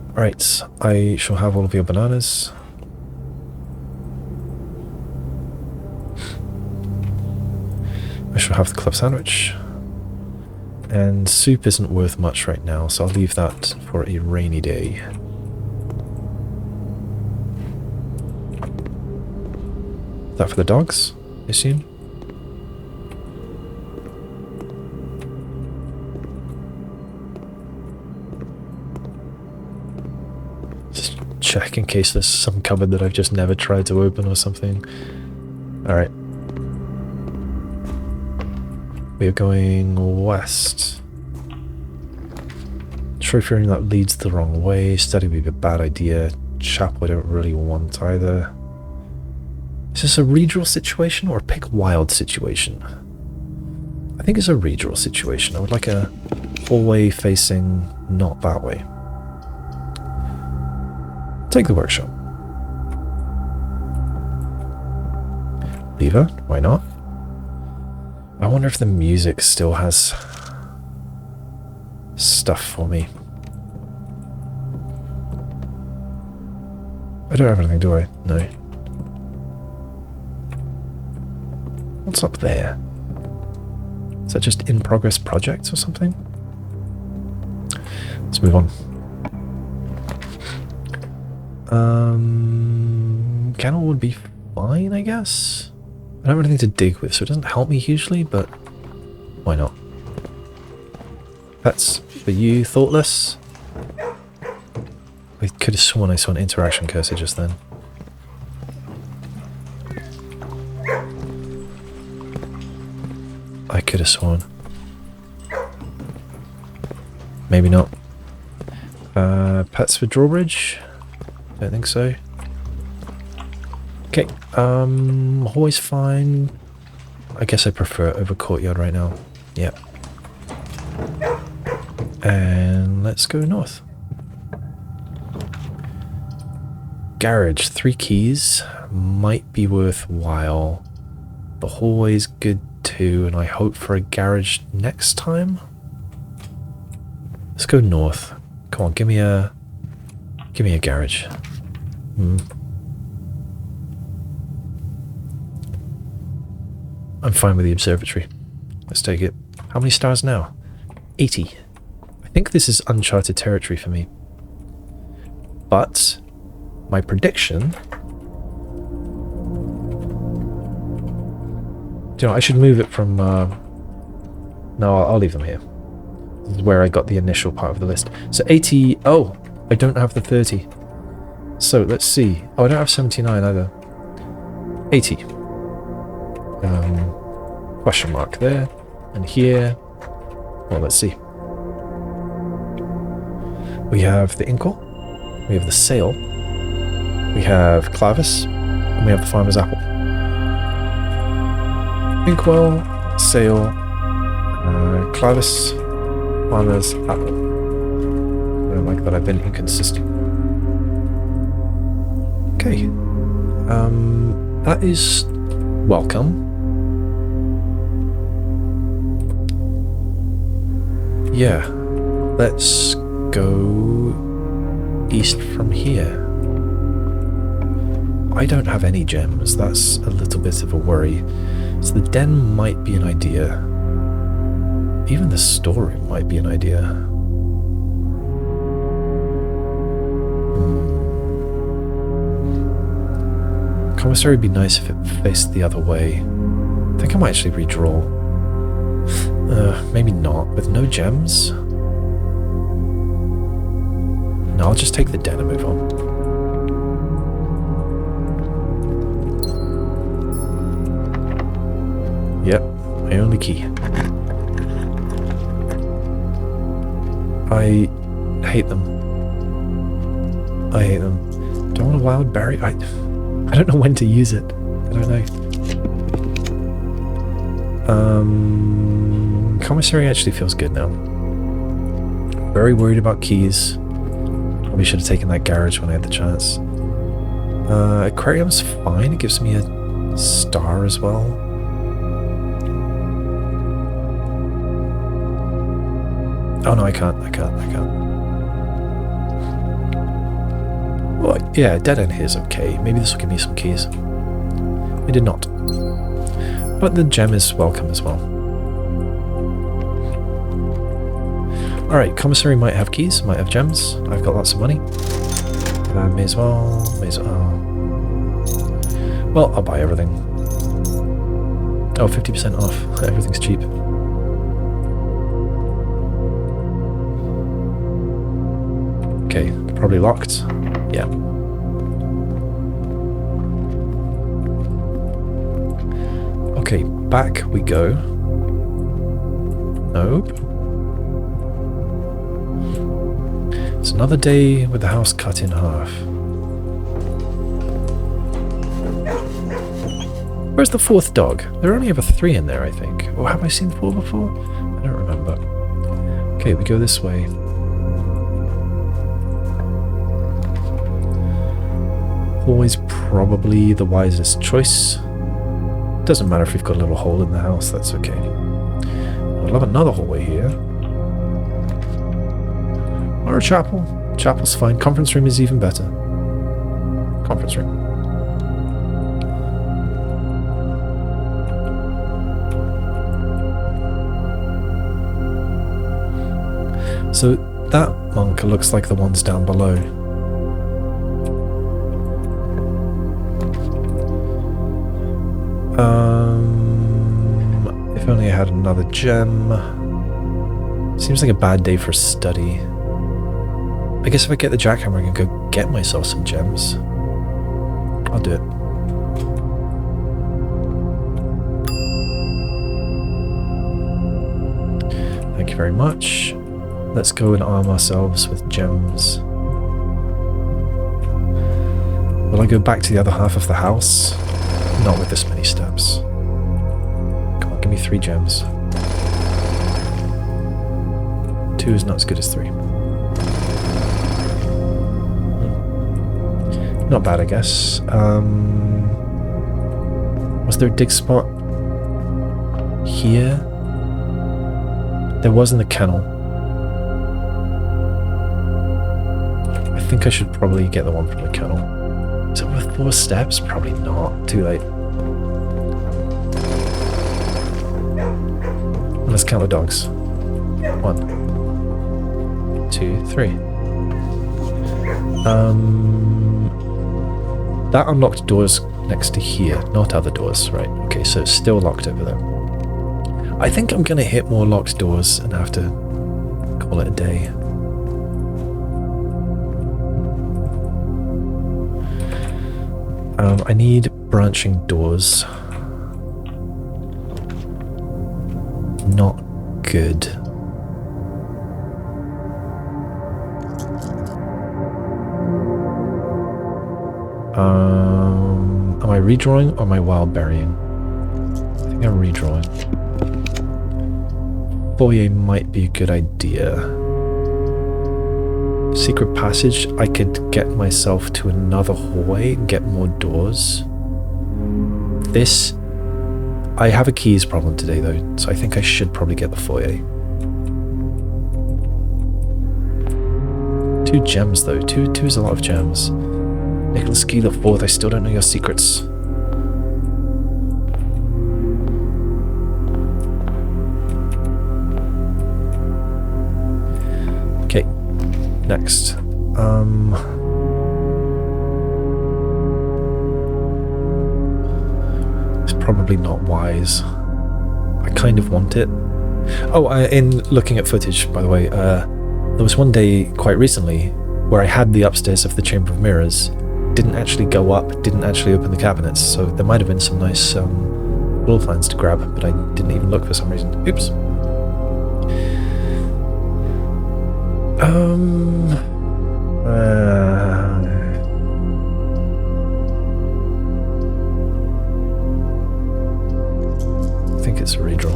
Alright, I shall have all of your bananas. I shall have the club sandwich. And soup isn't worth much right now, so I'll leave that for a rainy day. Is that for the dogs, I assume? Just check in case there's some cupboard that I've just never tried to open or something. Alright. We're going west. Trophy room that leads the wrong way. Study would be a bad idea. Chapel I don't really want either. Is this a redraw situation or a pick wild situation? I think it's a redraw situation. I would like a Hallway facing not that way. Take the workshop. Lever? Why not? I wonder if the music still has stuff for me. I don't have anything, do I? No. What's up there? Is that just in progress projects or something? Let's move on. Kennel would be fine, I guess. I don't have anything to dig with, so it doesn't help me hugely, but why not? Pets for you, Thoughtless. I could have sworn I saw an interaction cursor just then. I could have sworn. Maybe not. Pets for Drawbridge? Don't think so. Okay, hallway's fine. I guess I prefer it over courtyard right now. Yeah. And let's go north. Garage, 3 keys. Might be worthwhile. The hallway's good too, and I hope for a garage next time. Let's go north. Come on, give me a garage. I'm fine with the observatory. Let's take it. How many stars now? 80. I think this is uncharted territory for me. But my prediction... Do you know, I should move it from... No, I'll leave them here. This is where I got the initial part of the list. So 80... Oh, I don't have the 30. So let's see. Oh, I don't have 79 either. 80. Question mark there. And here. Well, let's see. We have the Inkwell. We have the Sail. We have Clavis. And we have the Farmer's Apple. Inkwell, Sail, Clavis, Farmer's Apple. I don't like that I've been inconsistent. Okay. That is welcome. Yeah. Let's go east from here. I don't have any gems. That's a little bit of a worry. So the den might be an idea. Even the storeroom might be an idea. Commissary would be nice if it faced the other way. I think I might actually redraw. Maybe not. With no gems? No, I'll just take the den and move on. Yep, my only key. I hate them. I hate them. Do I want a wild berry? I don't know when to use it. I don't know. Commissary actually feels good now. Very worried about keys. Probably should have taken that garage when I had the chance. Aquarium's fine. It gives me a star as well. Oh no, I can't. Well, yeah, dead end here is okay. Maybe this will give me some keys. It did not. But the gem is welcome as well. Alright, Commissary might have keys, might have gems. I've got lots of money. May as well. Well, I'll buy everything. Oh, 50% off. Everything's cheap. Okay, probably locked. Yeah. Okay, back we go. Nope. It's another day with the house cut in half. Where's the 4th dog? There are only ever 3 in there, I think. Or have I seen 4 before? I don't remember. Okay, we go this way. Always probably the wisest choice. Doesn't matter if we've got a little hole in the house, that's okay. I'd love another hallway here. Or a chapel. Chapel's fine. Conference room is even better. Conference room. So that monk looks like the ones down below. If only I had another gem. Seems like a bad day for study. I guess if I get the jackhammer, I can go get myself some gems. I'll do it. Thank you very much. Let's go and arm ourselves with gems. Will I go back to the other half of the house? Not with this many steps. Come on, give me 3 gems. 2 is not as good as 3. Not bad, I guess. Was there a dig spot here? There was in the kennel. I think I should probably get the one from the kennel. Is it worth 4 steps? Probably not. Too late. Let's count the dogs. 1, 2, 3. That unlocked doors next to here, not other doors, right? Okay, so it's still locked over there. I think I'm gonna hit more locked doors and have to call it a day. I need branching doors. Not good. Am I redrawing or am I wild burying? I think I'm redrawing. Foyer might be a good idea. Secret passage, I could get myself to another hallway and get more doors. This, I have a keys problem today though, so I think I should probably get the foyer. 2 gems though, 2 is a lot of gems. Nicholas Key the 4th, I still don't know your secrets. Okay, next. It's probably not wise. I kind of want it. Oh, in looking at footage, by the way, there was one day quite recently where I had the upstairs of the Chamber of Mirrors, didn't actually go up, didn't actually open the cabinets, so there might have been some nice floor plans to grab, but I didn't even look for some reason. Oops. I think it's a redraw.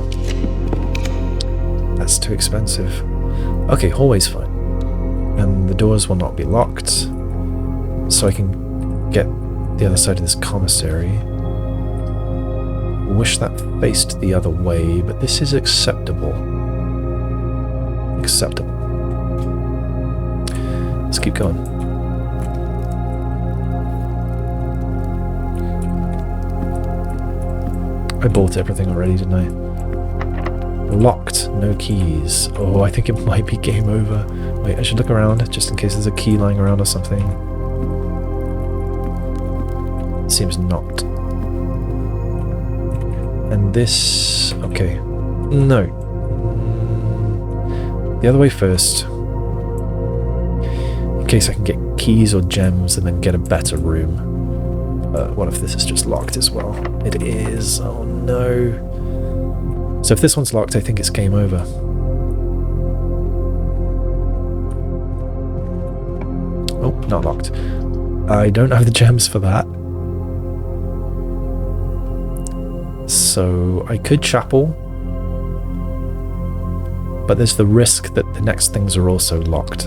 That's too expensive. Okay, hallway's fine. And the doors will not be locked, so I can get the other side of this commissary. Wish that faced the other way, but this is acceptable. Acceptable. Let's keep going. I bought everything already, didn't I? Locked, no keys. Oh, I think it might be game over. Wait, I should look around just in case there's a key lying around or something. Seems not. And this... okay. No. The other way first. In case I can get keys or gems and then get a better room. What if this is just locked as well? It is. Oh no. So if this one's locked, I think it's game over. Oh, not locked. I don't have the gems for that. So I could chapel. but there's the risk that the next things are also locked.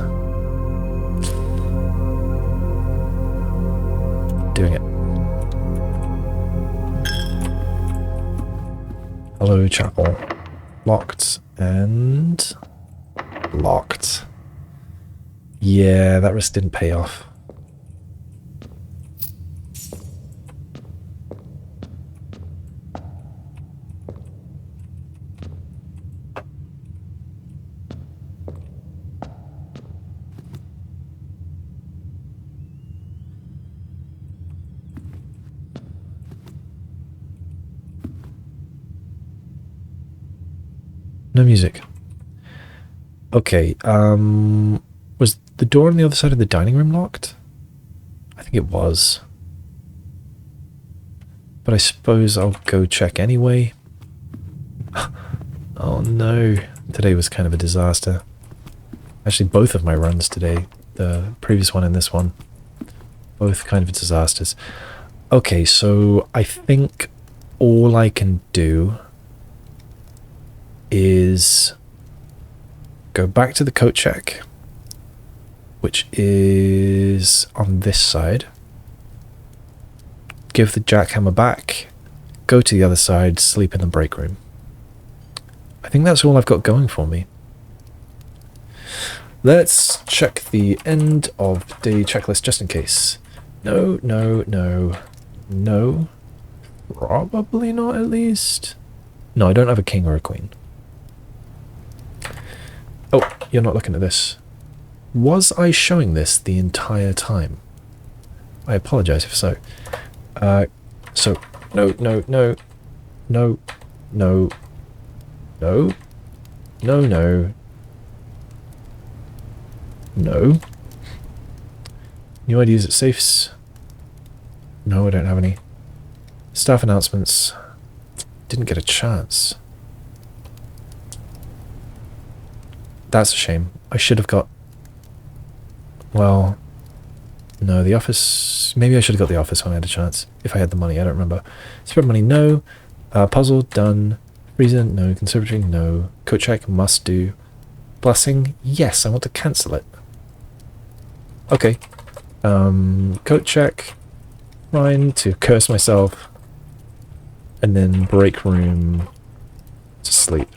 Doing it. Hello, chapel. Locked and locked. Yeah, that risk didn't pay off. No music. Okay, was the door on the other side of the dining room locked? I think it was. But I suppose I'll go check anyway. Oh no, today was kind of a disaster. Actually, both of my runs today, the previous one and this one, both kind of disasters. Okay, so I think all I can do is go back to the coat check, which is on this side, give the jackhammer back, go to the other side, sleep in the break room. I think that's all I've got going for me. Let's check the end of day checklist just in case. No, no, no, no. Probably not, at least. No, I don't have a king or a queen. Oh, you're not looking at this. Was I showing this the entire time? I apologize if so. So, no, no, no, no, no, no, no, no, no. New ideas at safes? No, I don't have any. Staff announcements. Didn't get a chance. That's a shame. I should have got... Well... No, the office... Maybe I should have got the office when I had a chance. If I had the money, I don't remember. Spread money, no. Puzzle, done. Freezer, no. Conservatory, no. Coat check, must do. Blessing, yes, I want to cancel it. Okay. Coat check. Trying to curse myself. And then break room to sleep.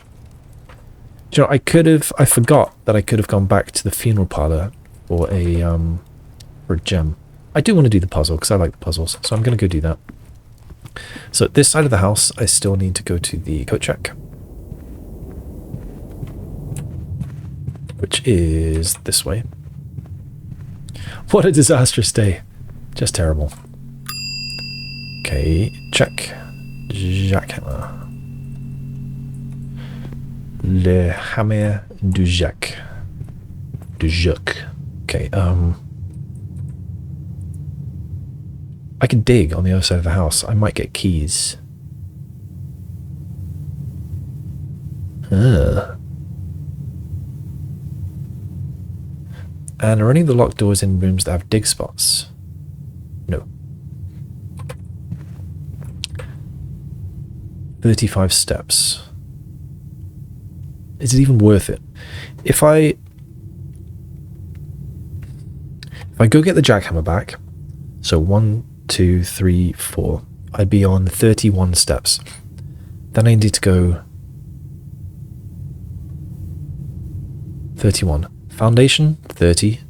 Do you know, I forgot that I could have gone back to the funeral parlor for a gem. I do want to do the puzzle because I like the puzzles, so I'm going to go do that. So this side of the house, I still need to go to the coat check, which is this way. What a disastrous day. Just terrible. Okay, check. Jackhammer. Le hammer du Jacques. Du Jacques. Okay, I could dig on the other side of the house. I might get keys. And are any of the locked doors in rooms that have dig spots? No. 35 steps. Is it even worth it? If I go get the jackhammer back, so 1, 2, 3, 4, I'd be on 31 steps. Then I need to go 31. Foundation, 30.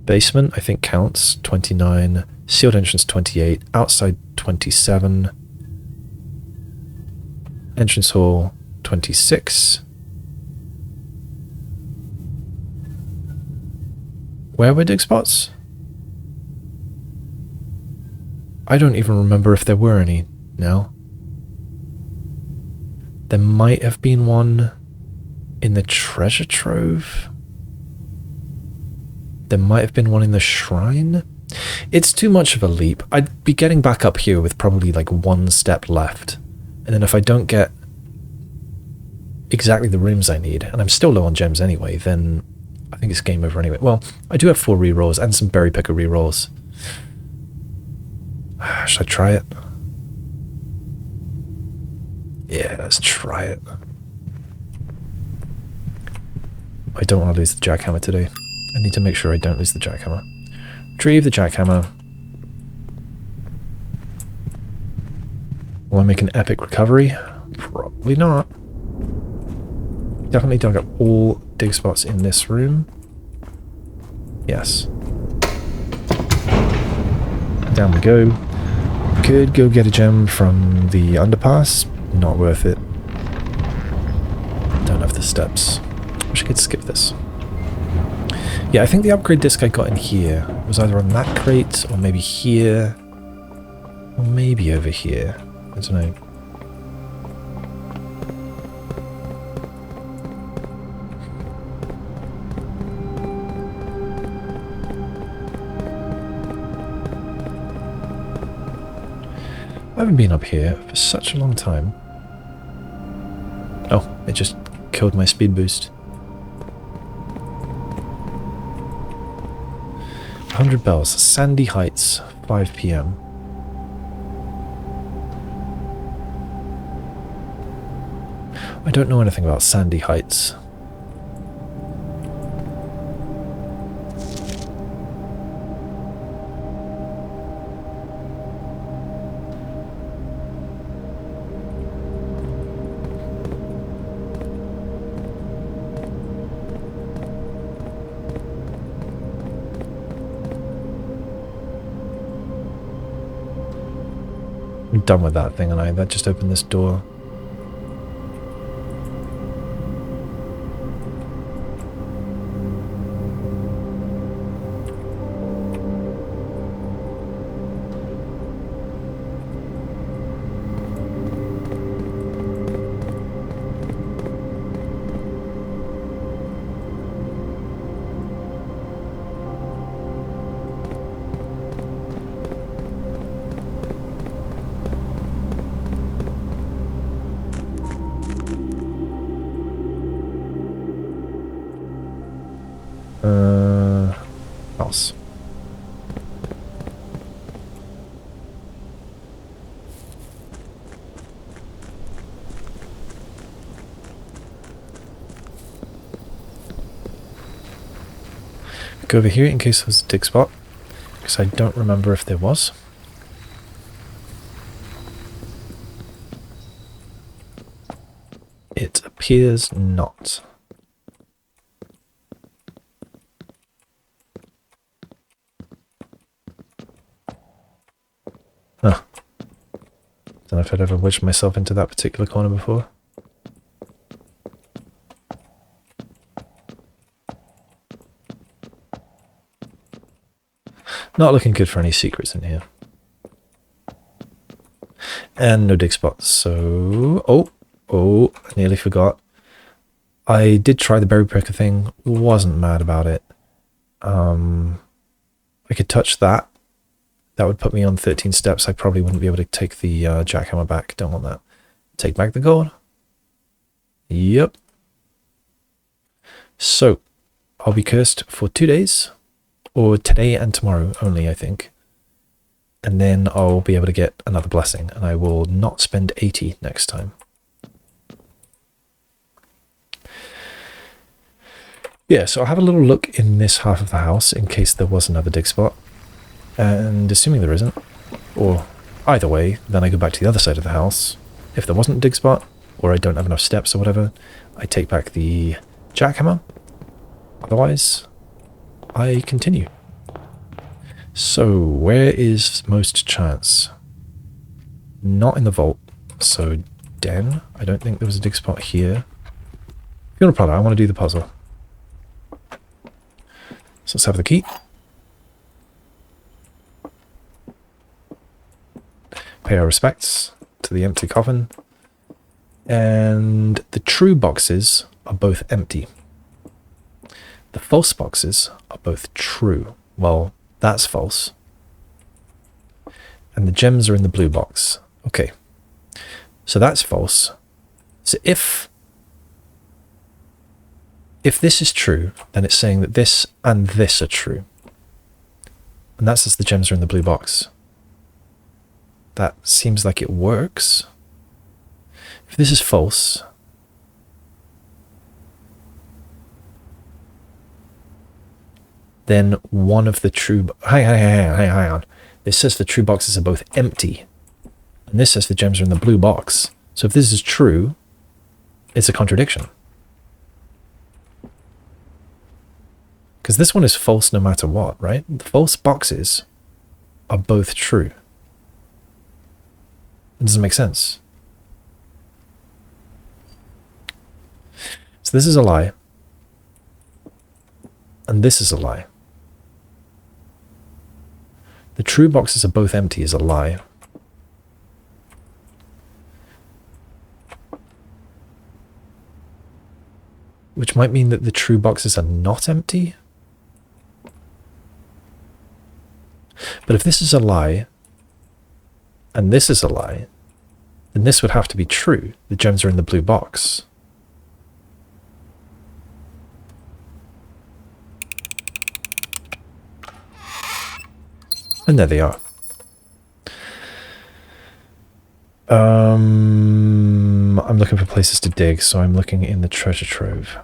Basement, I think counts, 29. Sealed entrance, 28. Outside, 27. Entrance hall, 26. Where were dig spots? I don't even remember if there were any now. There might have been one in the treasure trove. There might have been one in the shrine. It's too much of a leap. I'd be getting back up here with probably like 1 step left. And then if I don't get exactly the rooms I need, and I'm still low on gems anyway, then I think it's game over anyway. Well, I do have 4 rerolls and some berry picker rerolls. Should I try it? Yeah, let's try it. I don't want to lose the jackhammer today. I need to make sure I don't lose the jackhammer. Retrieve the jackhammer. Will I make an epic recovery? Probably not. Definitely dug up all dig spots in this room. Yes. Down we go. Could go get a gem from the underpass. Not worth it. Don't have the steps. Wish I could skip this. Yeah, I think the upgrade disc I got in here was either on that crate, or maybe here, or maybe over here. I don't know. I haven't been up here for such a long time. Oh, it just killed my speed boost. 100 bells. Sandy Heights, 5 PM. I don't know anything about Sandy Heights. I'm done with that thing, and that just opened this door. House. Go over here in case there's a dig spot, because I don't remember if there was. It appears not. Huh. Don't know if I'd ever wedged myself into that particular corner before. Not looking good for any secrets in here. And no dig spots, so... Oh, I nearly forgot. I did try the berry pricker thing, wasn't mad about it. I could touch that. That would put me on 13 steps. I probably wouldn't be able to take the jackhammer back. Don't want that. Take back the gold. Yep. So, I'll be cursed for 2 days. Or today and tomorrow only, I think. And then I'll be able to get another blessing. And I will not spend 80 next time. Yeah, so I'll have a little look in this half of the house in case there was another dig spot. And assuming there isn't, or either way, then I go back to the other side of the house. If there wasn't a dig spot, or I don't have enough steps or whatever, I take back the jackhammer. Otherwise, I continue. So, where is most chance? Not in the vault. So, den. I don't think there was a dig spot here. Funeral parlor, I want to do the puzzle. So let's have the key. Pay our respects to the empty coffin. And the true boxes are both empty. The false boxes are both true. Well, that's false. And the gems are in the blue box. Okay. So that's false. So if this is true, then it's saying that this and this are true. And that's as the gems are in the blue box. that seems like it works. If this is false, then one of the true... Hang on. This says the true boxes are both empty. And this says the gems are in the blue box. So if this is true, it's a contradiction. Because this one is false no matter what, right? The false boxes are both true. It doesn't make sense. So this is a lie. And this is a lie. The true boxes are both empty is a lie. Which might mean that the true boxes are not empty. But if this is a lie, and this is a lie, then this would have to be true. The gems are in the blue box. And there they are. I'm looking for places to dig, so I'm looking in the treasure trove.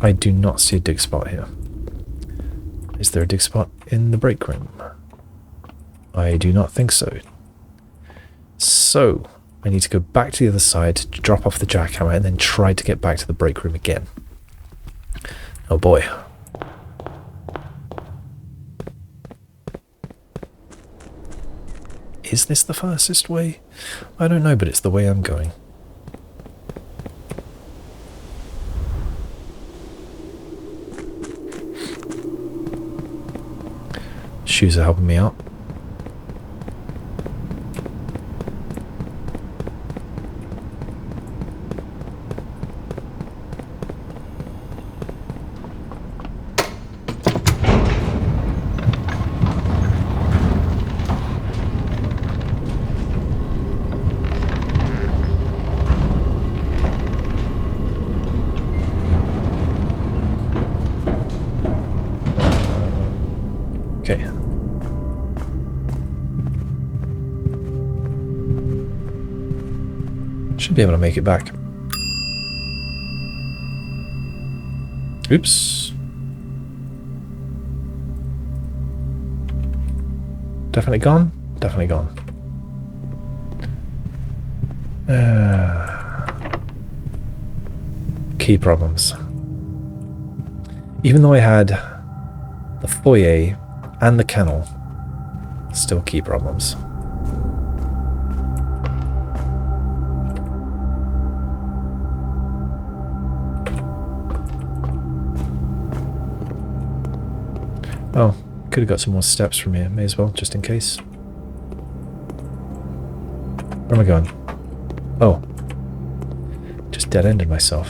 I do not see a dig spot here. Is there a dig spot in the break room? I do not think so. So, I need to go back to the other side, to drop off the jackhammer, and then try to get back to the break room again. Oh boy. Is this the fastest way? I don't know, but it's the way I'm going. Shoes are helping me out. Okay. Should be able to make it back. Oops. Definitely gone? Definitely gone. Key problems. Even though I had the foyer and the kennel, still key problems. Oh, could have got some more steps from here. May as well, just in case. Where am I going? Oh. Just dead-ended myself.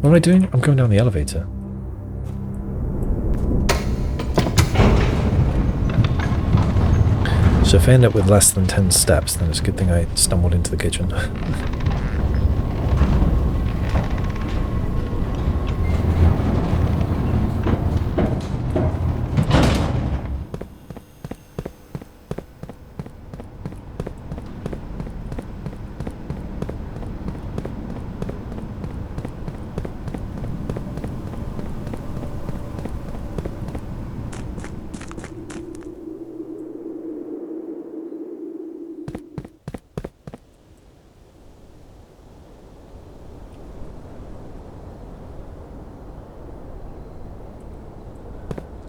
What am I doing? I'm going down the elevator. So if I end up with less than 10 steps, then it's a good thing I stumbled into the kitchen.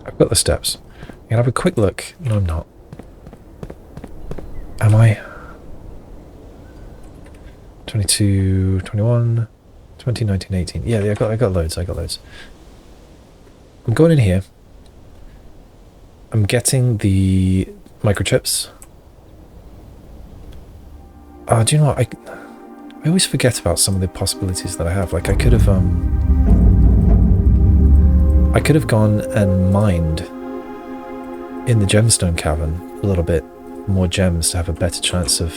I've got the steps. I'm gonna have a quick look. No, I'm not. Am I? 22, 21, 20, 19, 18. Yeah, I got loads. I got loads. I'm going in here. I'm getting the microchips. Do you know what? I always forget about some of the possibilities that I have. Like I could have gone and mined in the gemstone cavern a little bit more gems to have a better chance of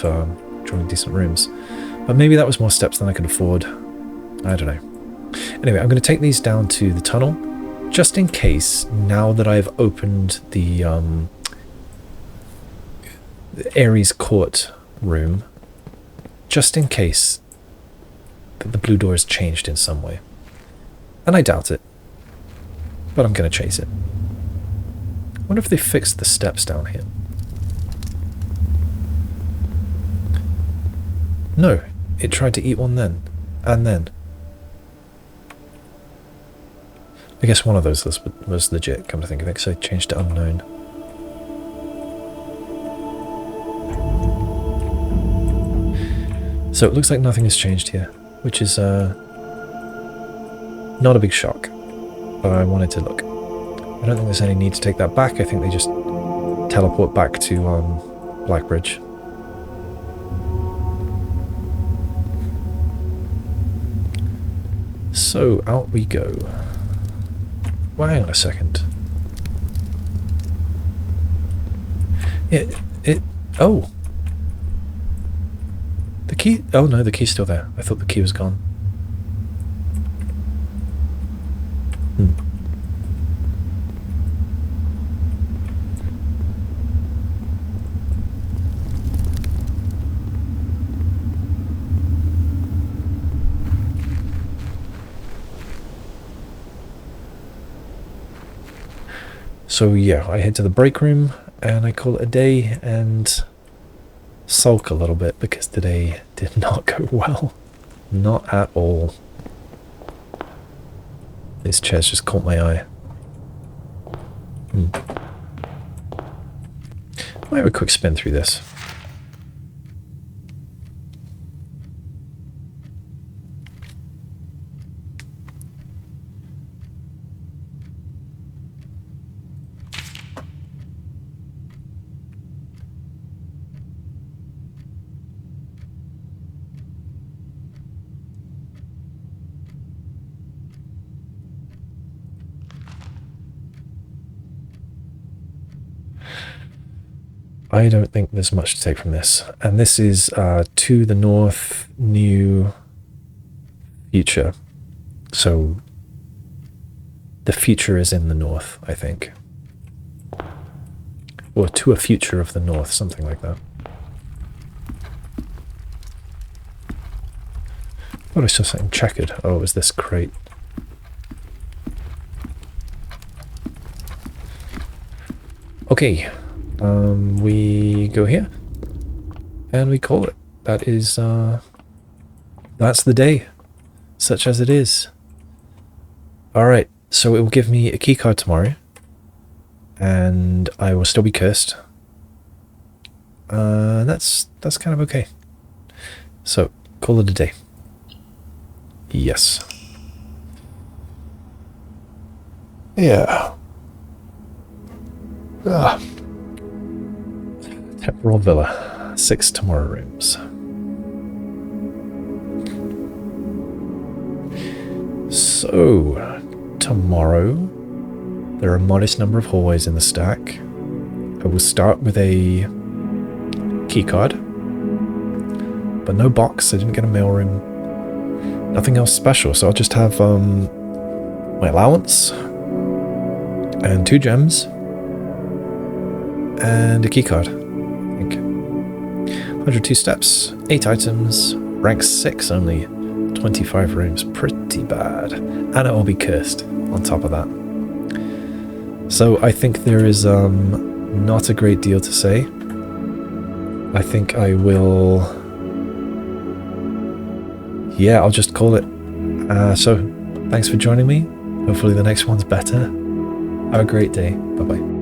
drawing decent rooms. But maybe that was more steps than I could afford. I don't know. Anyway, I'm going to take these down to the tunnel just in case, now that I've opened the Ares Court room, just in case that the blue door has changed in some way. And I doubt it, but I'm going to chase it. I wonder if they fixed the steps down here. No, it tried to eat one then, and then. I guess one of those was legit, come to think of it, because I changed to unknown. So it looks like nothing has changed here, which is not a big shock, but I wanted to look. I don't think there's any need to take that back. I think they just teleport back to Blackbridge. So out we go. Well, hang on a second. Oh! The key, oh no, the key's still there. I thought the key was gone. So yeah, I head to the break room and I call it a day and sulk a little bit because today did not go well. Not at all. These chairs just caught my eye. Might have a quick spin through this. I don't think there's much to take from this. And this is to the north, new, future. So the future is in the north, I think. Or to a future of the north, something like that. Oh, I saw something checkered. Oh, it was this crate. Okay. We go here and we call it. That is that's the day, such as it is. Alright, so it will give me a keycard tomorrow and I will still be cursed. That's kind of okay. So call it a day. Yes. Yeah. Temporal Villa, 6 tomorrow rooms. So, tomorrow, there are a modest number of hallways in the stack. I will start with a keycard, but no box. I didn't get a mailroom. Nothing else special, so I'll just have my allowance and 2 gems and a keycard. 102 steps, 8 items, rank 6 only, 25 rooms, pretty bad. And it will be cursed on top of that. So I think there is not a great deal to say. I think I will... Yeah, I'll just call it. So thanks for joining me. Hopefully the next one's better. Have a great day. Bye-bye.